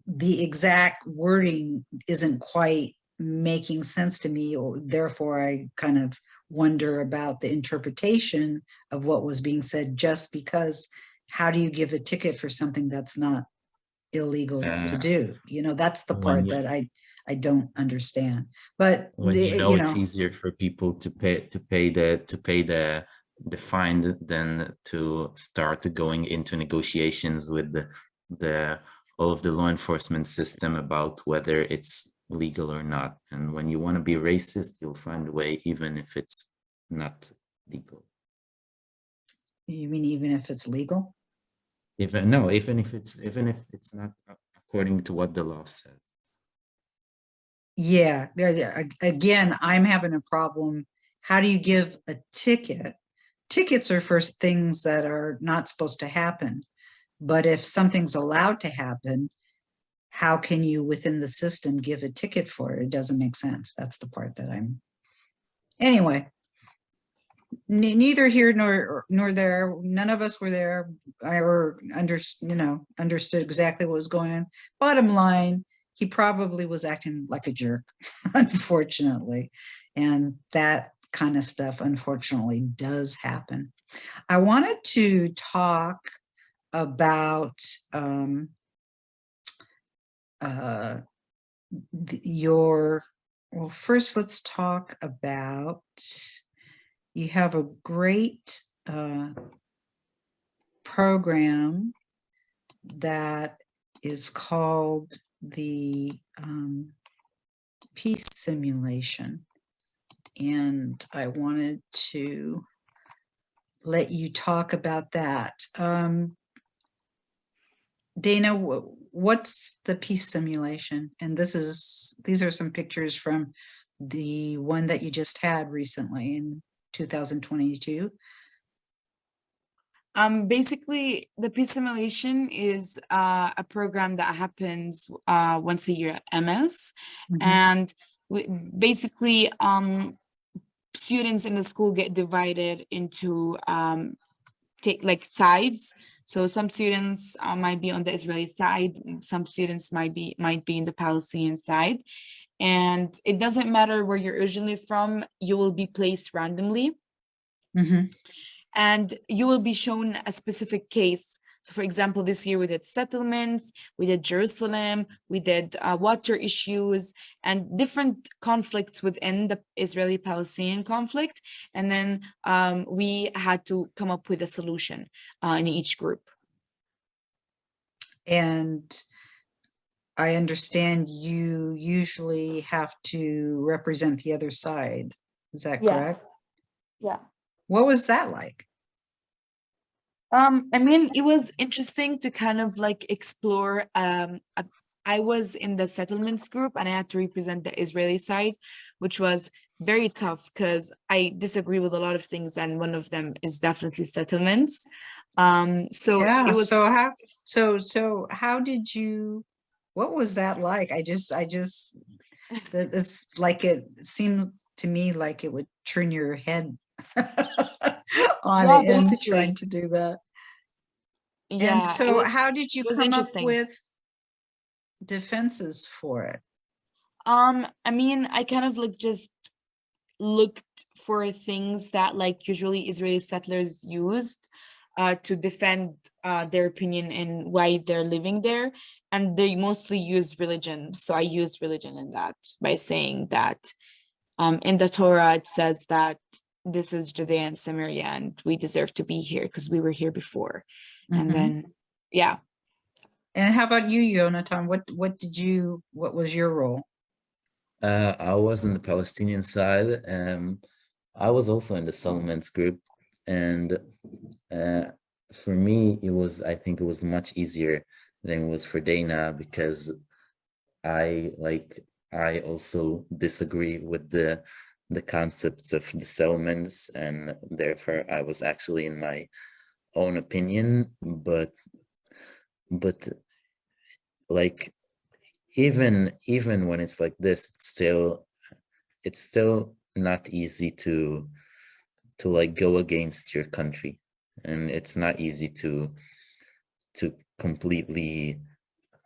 the exact wording isn't quite making sense to me, or therefore I kind of wonder about the interpretation of what was being said, just because how do you give a ticket for something that's not illegal to Uh, do? You know, that's the when part you that I don't understand. But when you know you it's know, easier for people to pay the fine than to start going into negotiations with the all of the law enforcement system about whether it's legal or not. And when you want to be racist, you'll find a way, even if it's not legal. you mean even if it's legal? Even if it's not according to what the law says. Yeah, again, I'm having a problem. How do you give a ticket? Tickets are for things that are not supposed to happen. But if something's allowed to happen, how can you within the system give a ticket for it? It doesn't make sense. That's the part that I'm, anyway, neither here nor there. None of us were there. Understood exactly what was going on. Bottom line, he probably was acting like a jerk, unfortunately. And that kind of stuff, unfortunately, does happen. I wanted to talk about well, first let's talk about, you have a great program that is called the peace simulation. And I wanted to let you talk about that. Dana, what's the peace simulation? And these are some pictures from the one that you just had recently in 2022. Basically, the peace simulation is a program that happens once a year at EMIS, and basically students in the school get divided into take like sides. So some students might be on the Israeli side, some students might be in the Palestinian side, and it doesn't matter where you're originally from, you will be placed randomly. And you will be shown a specific case. So for example, this year we did settlements, we did Jerusalem, we did water issues and different conflicts within the Israeli-Palestinian conflict. And then we had to come up with a solution in each group. And I understand you usually have to represent the other side. Is that correct? Yeah. What was that like? I mean, it was interesting to kind of like explore. I was in the settlements group and I had to represent the Israeli side, which was very tough because I disagree with a lot of things, and one of them is definitely settlements. So Yeah, it was so how did you, what was that like? It's like, it seemed to me like it would turn your head on yeah, it and basically. trying to do that. Yeah, And so how did you it was come up interesting. with defenses for it? I mean, I kind of like just looked for things that like usually Israeli settlers used to defend their opinion and why they're living there. And they mostly use religion. So I use religion in that by saying that in the Torah, it says that this is Judea and Samaria and we deserve to be here because we were here before. And then, yeah. And how about you, Jonathan? What was your role? I was on the Palestinian side. I was also in the settlements group, and for me, I think it was much easier than it was for Dana, because I also disagree with the concepts of the settlements, and therefore I was actually in my own opinion, but like even when it's like this, it's still not easy to like go against your country, and it's not easy to completely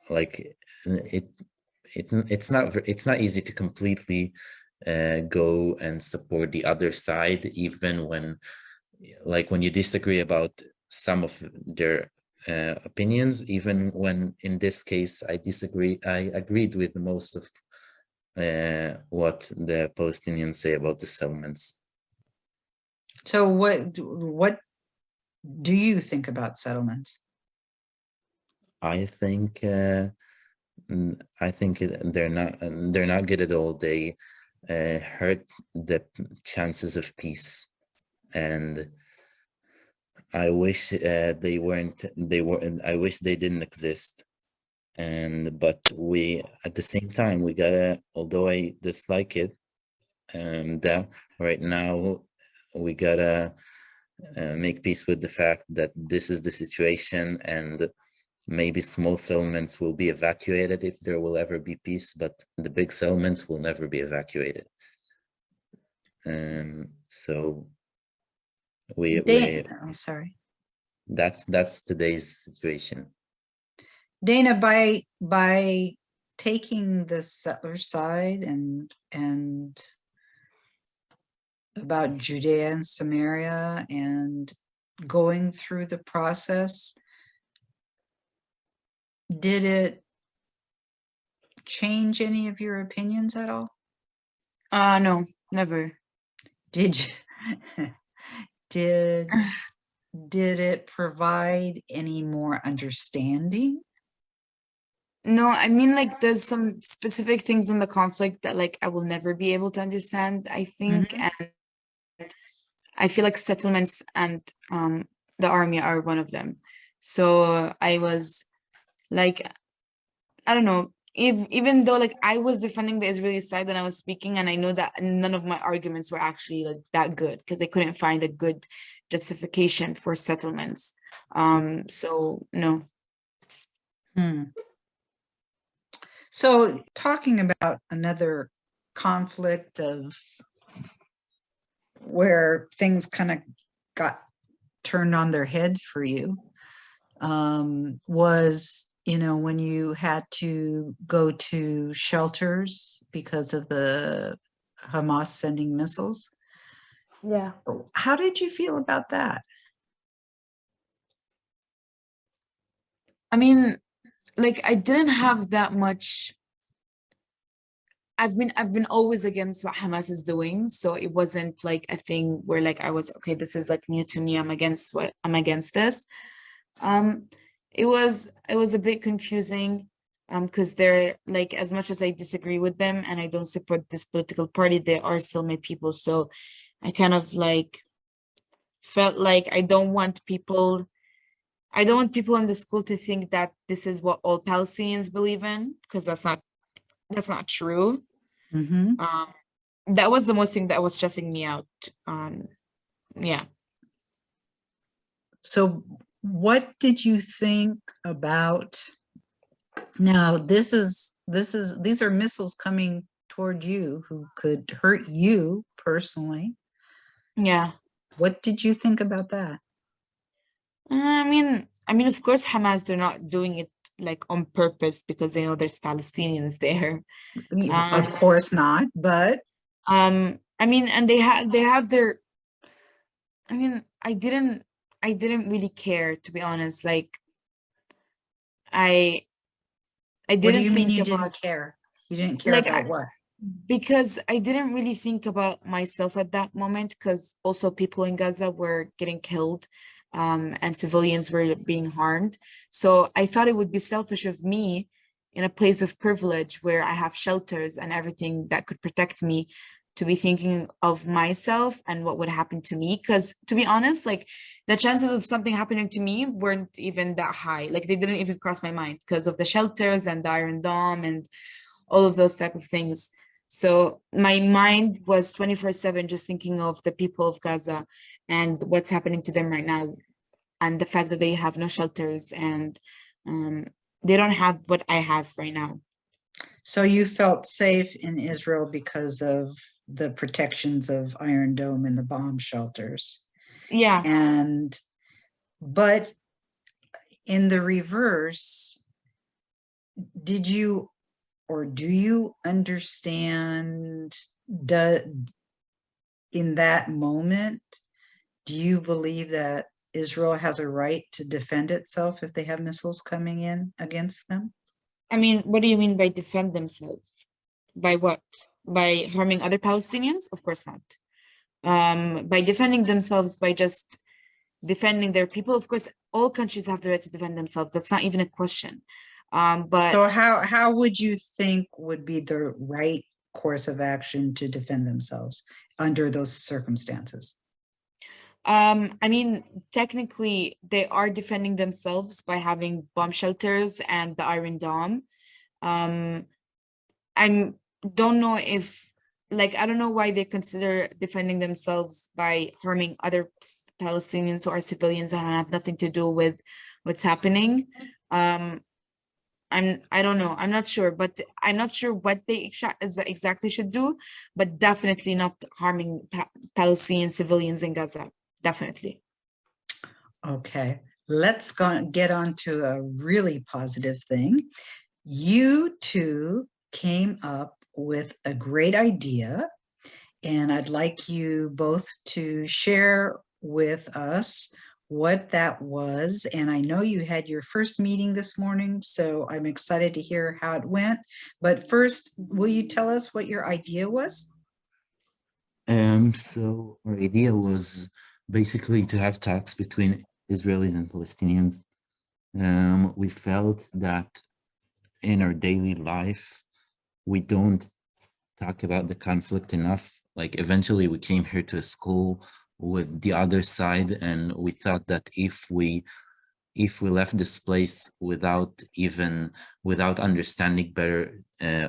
like it's not easy to completely go and support the other side, even when you disagree about some of their opinions. Even when in this case I agreed with most of what the Palestinians say about the settlements. So what do you think about settlements? I think they're not good at all. They hurt the chances of peace, and I wish they weren't. I wish they didn't exist. But we, at the same time, we gotta. Although I dislike it, that right now we gotta make peace with the fact that this is the situation, and maybe small settlements will be evacuated if there will ever be peace, but the big settlements will never be evacuated. So Sorry. That's today's situation. Dana, by taking the settler side and about Judea and Samaria and going through the process, did it change any of your opinions at all? No, never. Did you did it provide any more understanding? No, I mean, like, there's some specific things in the conflict that like I will never be able to understand, I think. And I feel like settlements and the army are one of them. So I was like, I don't know, even though like I was defending the Israeli side and I was speaking, and I know that none of my arguments were actually like that good because I couldn't find a good justification for settlements. So no. So talking about another conflict of where things kind of got turned on their head for you, was, when you had to go to shelters because of the Hamas sending missiles. Yeah. How did you feel about that? I mean, like I didn't have that much. I've been always against what Hamas is doing, so it wasn't like a thing where like I was okay, this is like new to me, I'm against this. It was a bit confusing because they're like, as much as I disagree with them and I don't support this political party, they are still my people. So I kind of like felt like I don't want people in the school to think that this is what all Palestinians believe in, because that's not true. That was the most thing that was stressing me out. Yeah. So what did you think about, now these are missiles coming toward you who could hurt you personally. Yeah. What did you think about that? I mean, of course, Hamas, they're not doing it like on purpose because they know there's Palestinians there. Of course not, but I mean, and they have their. I mean, I didn't really care, to be honest. Like, I didn't. What do you mean think you about, didn't care? You didn't care like, about what? Because I didn't really think about myself at that moment, because also people in Gaza were getting killed, and civilians were being harmed. So I thought it would be selfish of me, in a place of privilege where I have shelters and everything that could protect me, to be thinking of myself and what would happen to me. Because to be honest, like, the chances of something happening to me weren't even that high. Like, they didn't even cross my mind because of the shelters and the Iron Dome and all of those type of things. So my mind was 24/7 just thinking of the people of Gaza and what's happening to them right now, and the fact that they have no shelters and they don't have what I have right now. So you felt safe in Israel because of the protections of Iron Dome and the bomb shelters. Yeah. And, but in the reverse, did you or do you understand in that moment, do you believe that Israel has a right to defend itself if they have missiles coming in against them? I mean, what do you mean by defend themselves? By what? By harming other Palestinians? Of course not. By defending themselves, by just defending their people. Of course, all countries have the right to defend themselves. That's not even a question. But So how would you think would be the right course of action to defend themselves under those circumstances? I mean, technically, they are defending themselves by having bomb shelters and the Iron Dome. I don't know if, like, I don't know why they consider defending themselves by harming other Palestinians who are civilians and have nothing to do with what's happening. I don't know. I'm not sure, but I'm not sure what they exactly should do, but definitely not harming Palestinian civilians in Gaza. Definitely. Okay, let's get on to a really positive thing. You two came up with a great idea, and I'd like you both to share with us what that was. And I know you had your first meeting this morning, so I'm excited to hear how it went. But first, will you tell us what your idea was? So our idea was basically to have talks between Israelis and Palestinians. We felt that in our daily life, we don't talk about the conflict enough. Like eventually we came here to a school with the other side, and we thought that if we left this place without understanding better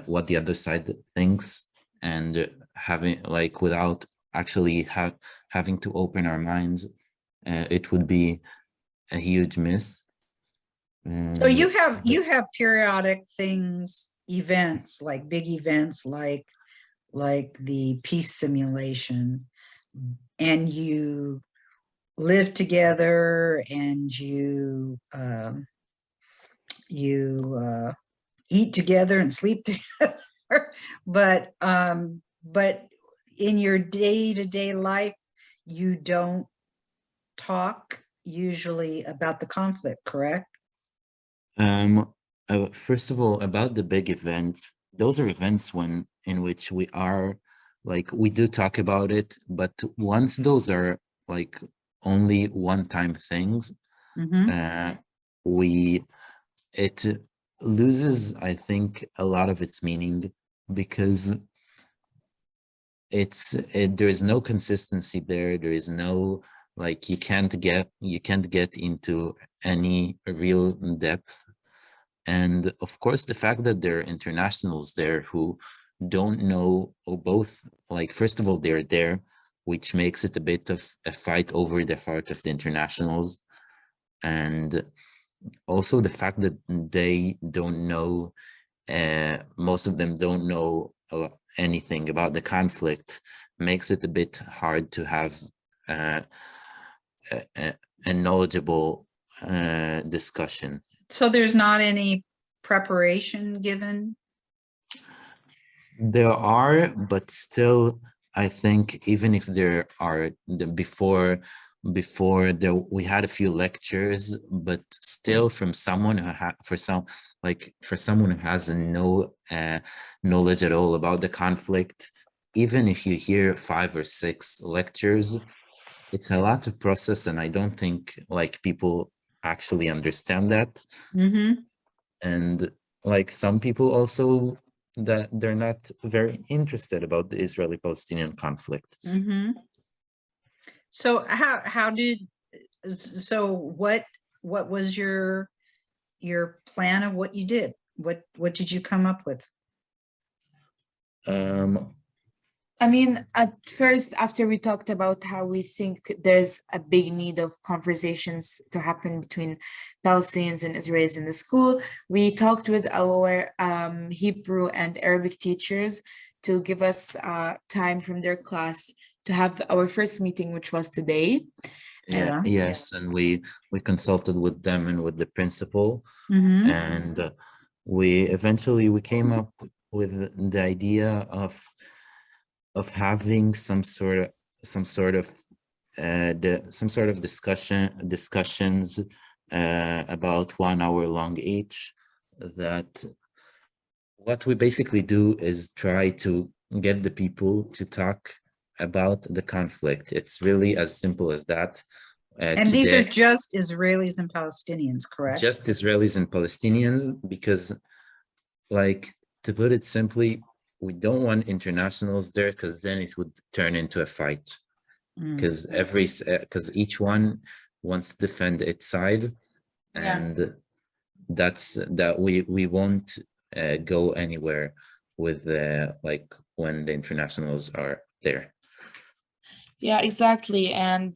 what the other side thinks, and having like without actually having to open our minds, it would be a huge miss. So And you have periodic things, events, like big events like the peace simulation, and you live together and you eat together and sleep together. But in your day-to-day life, you don't talk usually about the conflict, correct? First of all, about the big events, those are events in which we are like we do talk about it, but once those are like only one-time things, Mm-hmm. uh, it loses, I think, a lot of its meaning, because there is no consistency there. There is no, like, you can't get into any real depth. And of course, the fact that there are internationals there who don't know, or both, like, first of all, they're there, which makes it a bit of a fight over the heart of the internationals. And also the fact that they don't know, most of them don't know anything about the conflict, makes it a bit hard to have a knowledgeable discussion. So there's not any preparation given? There are, but still, I think even if there are, before there we had a few lectures, but still from someone who for someone who has no knowledge at all about the conflict, even if you hear 5 or 6 lectures, it's a lot to process, and I don't think like people actually understand that. Mm-hmm. And like some people also, that they're not very interested about the Israeli-Palestinian conflict. Mm-hmm. So what was your plan of what you did? What did you come up with? Um, I mean, at first, after we talked about how we think there's a big need of conversations to happen between Palestinians and Israelis in the school, we talked with our Hebrew and Arabic teachers to give us time from their class to have our first meeting, which was today. Yeah. Yes, and we consulted with them and with the principal, Mm-hmm. and we eventually came up with the idea of having some sort of discussions about 1 hour long each. That what we basically do is try to get the people to talk about the conflict. It's really as simple as that. And these are Today, just Israelis and Palestinians, correct? just Israelis and Palestinians, because, like, to put it simply, we don't want internationals there, because then it would turn into a fight. Mm. Because each one wants to defend its side, Yeah. and that we won't go anywhere with like when the internationals are there. Yeah, exactly. And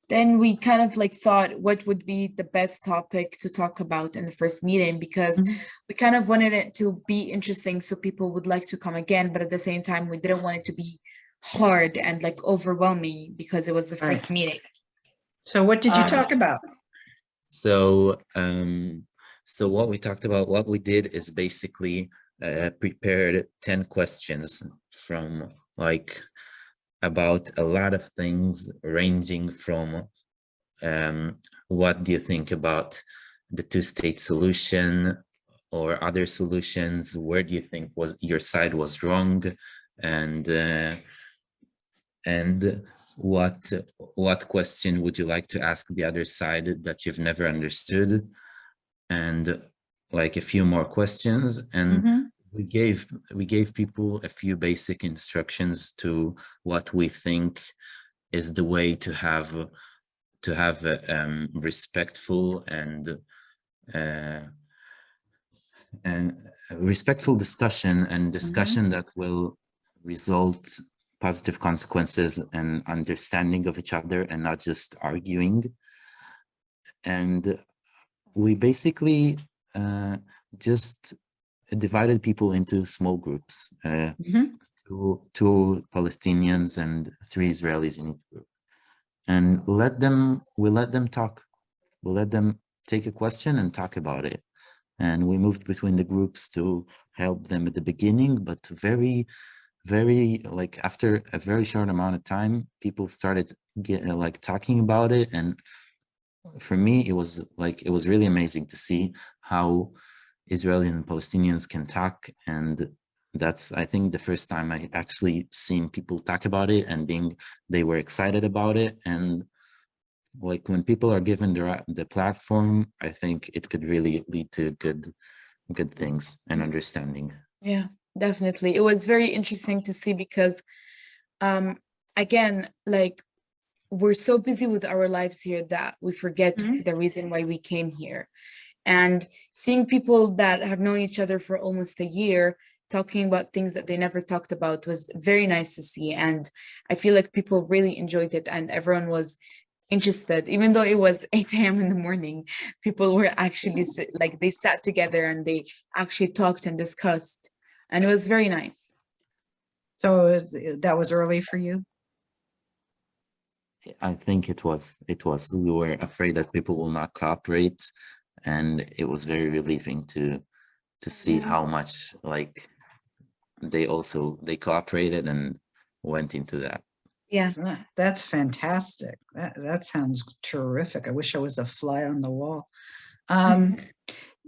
then we kind of like thought what would be the best topic to talk about in the first meeting, because we kind of wanted it to be interesting so people would like to come again, but at the same time we didn't want it to be hard and like overwhelming because it was the first meeting. So what did you talk about? So what we talked about, what we did is basically prepared 10 questions from like about a lot of things, ranging from what do you think about the two-state solution or other solutions? Where do you think your side was wrong? And what question would you like to ask the other side that you've never understood? And like a few more questions. And we gave people a few basic instructions to what we think is the way to have a respectful and respectful discussion, and discussion that will result positive consequences and understanding of each other, and not just arguing. And we basically just divided people into small groups, two Palestinians and 3 Israelis in each group, and we let them talk. We let them take a question and talk about it. And we moved between the groups to help them at the beginning, but very like after a very short amount of time, people started talking about it. And for me, it was really amazing to see how Israeli and Palestinians can talk. And that's, I think, the first time I actually seen people talk about it and they were excited about it. And like when people are given the platform, I think it could really lead to good things and understanding. Yeah, definitely. It was very interesting to see because again, like, we're so busy with our lives here that we forget the reason why we came here. And seeing people that have known each other for almost a year talking about things that they never talked about was very nice to see. And I feel like people really enjoyed it, and everyone was interested. Even though it was 8 a.m. in the morning, people were actually like, they sat together and they actually talked and discussed, and it was very nice. So that was early for you? I think it was. We were afraid that people will not cooperate, and it was very relieving to see how much like they cooperated and went into that. Yeah, that's fantastic. That sounds terrific. I wish I was a fly on the wall.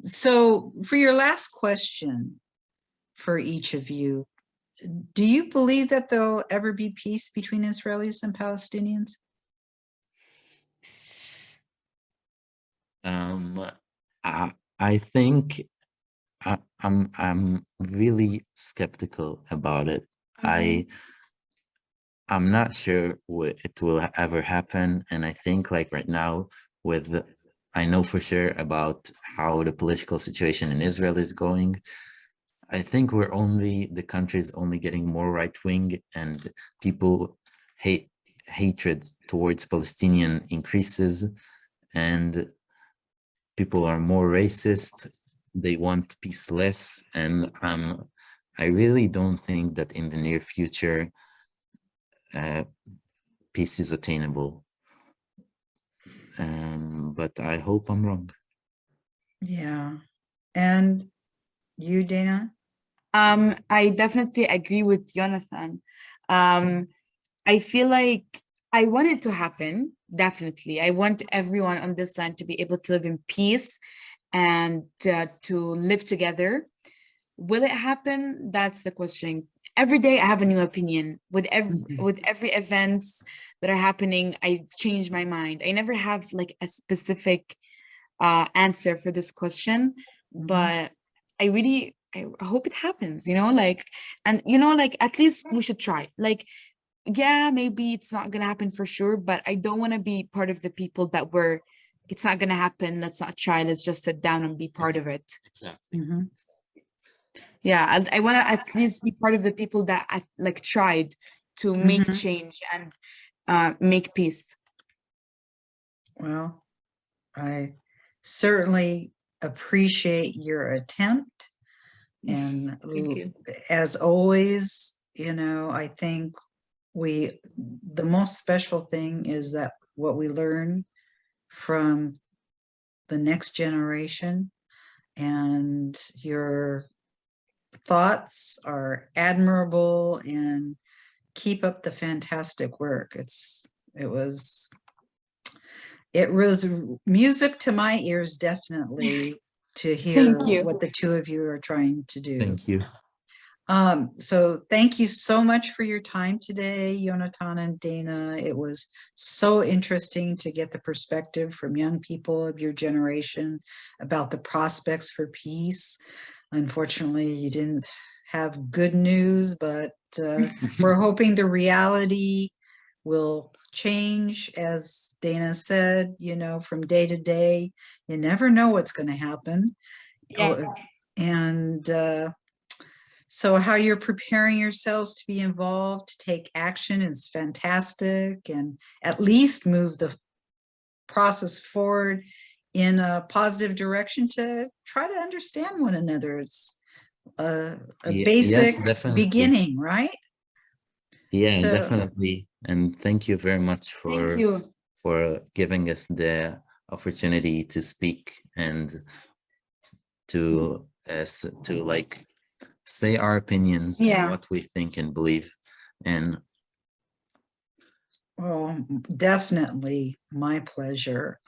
So for your last question for each of you, do you believe that there'll ever be peace between Israelis and Palestinians? I think I'm really skeptical about it. I'm not sure it will ever happen, and I think like right now I know for sure about how the political situation in Israel is going. I think the country is only getting more right-wing, and people hatred towards Palestinian increases, and people are more racist. They want peace less, and I really don't think that in the near future peace is attainable. But I hope I'm wrong. Yeah. And you, Dana? I definitely agree with Jonathan. I feel like I want it to happen, definitely. I want everyone on this land to be able to live in peace and to live together. Will it happen? That's the question. Every day I have a new opinion. With every events that are happening, I change my mind. I never have like a specific answer for this question, but I hope it happens, like, and like at least we should try. Like, yeah, maybe it's not gonna happen for sure, but I don't want to be part of the people that were, it's not gonna happen, let's not try, let's just sit down and be part of it. Exactly. Yeah, I want to at least be part of the people that like tried to make change and make peace. Well, I certainly appreciate your attempt. And Thank you. as always, I think the most special thing is that what we learn from the next generation, and your thoughts are admirable, and keep up the fantastic work. It was music to my ears, definitely, to hear Thank you. what the two of you are trying to do. Thank you. So thank you so much for your time today, Jonathan and Dana. It was so interesting to get the perspective from young people of your generation about the prospects for peace. Unfortunately, you didn't have good news, but we're hoping the reality will change. As Dana said, from day to day, you never know what's going to happen. Yeah. And so how you're preparing yourselves to be involved, to take action, is fantastic, and at least move the process forward in a positive direction to try to understand one another. It's a basic Yes, definitely. beginning, right? Yeah, So, definitely. And thank you very much Thank you. for giving us the opportunity to speak and to like say our opinions and what we think and believe. And well, definitely my pleasure.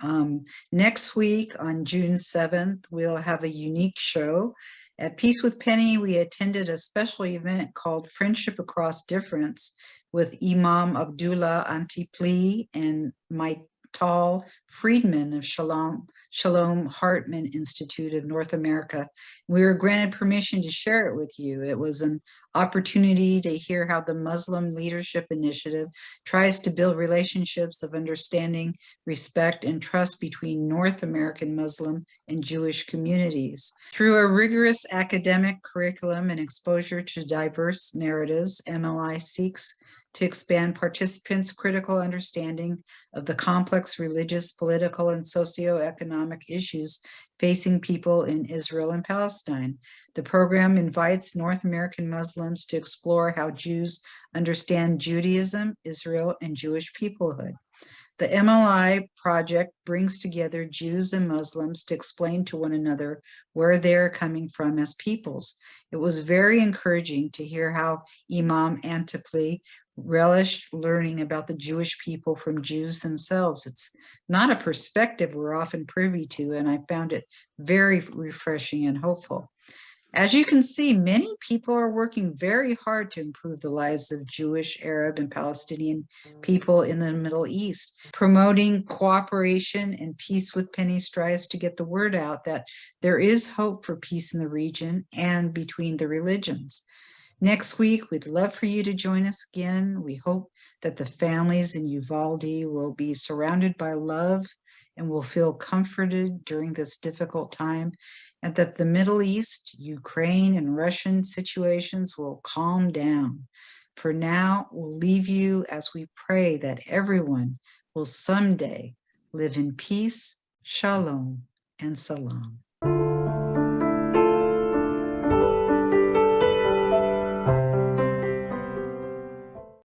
Next week on June 7th, we'll have a unique show. At Peace with Penny, we attended a special event called Friendship Across Difference with Imam Abdullah Antipli and Maital Friedman of Shalom Hartman Institute of North America. We were granted permission to share it with you. It was an opportunity to hear how the Muslim Leadership Initiative tries to build relationships of understanding, respect, and trust between North American Muslim and Jewish communities. Through a rigorous academic curriculum and exposure to diverse narratives, MLI seeks to expand participants' critical understanding of the complex religious, political, and socioeconomic issues facing people in Israel and Palestine. The program invites North American Muslims to explore how Jews understand Judaism, Israel, and Jewish peoplehood. The MLI project brings together Jews and Muslims to explain to one another where they're coming from as peoples. It was very encouraging to hear how Imam Antipli relished learning about the Jewish people from Jews themselves. It's not a perspective we're often privy to, and I found it very refreshing and hopeful. As you can see, many people are working very hard to improve the lives of Jewish, Arab, and Palestinian people in the Middle East. Promoting cooperation and Peace with Penny strives to get the word out that there is hope for peace in the region and between the religions. Next week, we'd love for you to join us again. We hope that the families in Uvalde will be surrounded by love and will feel comforted during this difficult time. and that the Middle East, Ukraine, and Russian situations will calm down. For now, we'll leave you as we pray that everyone will someday live in peace, shalom, and salam.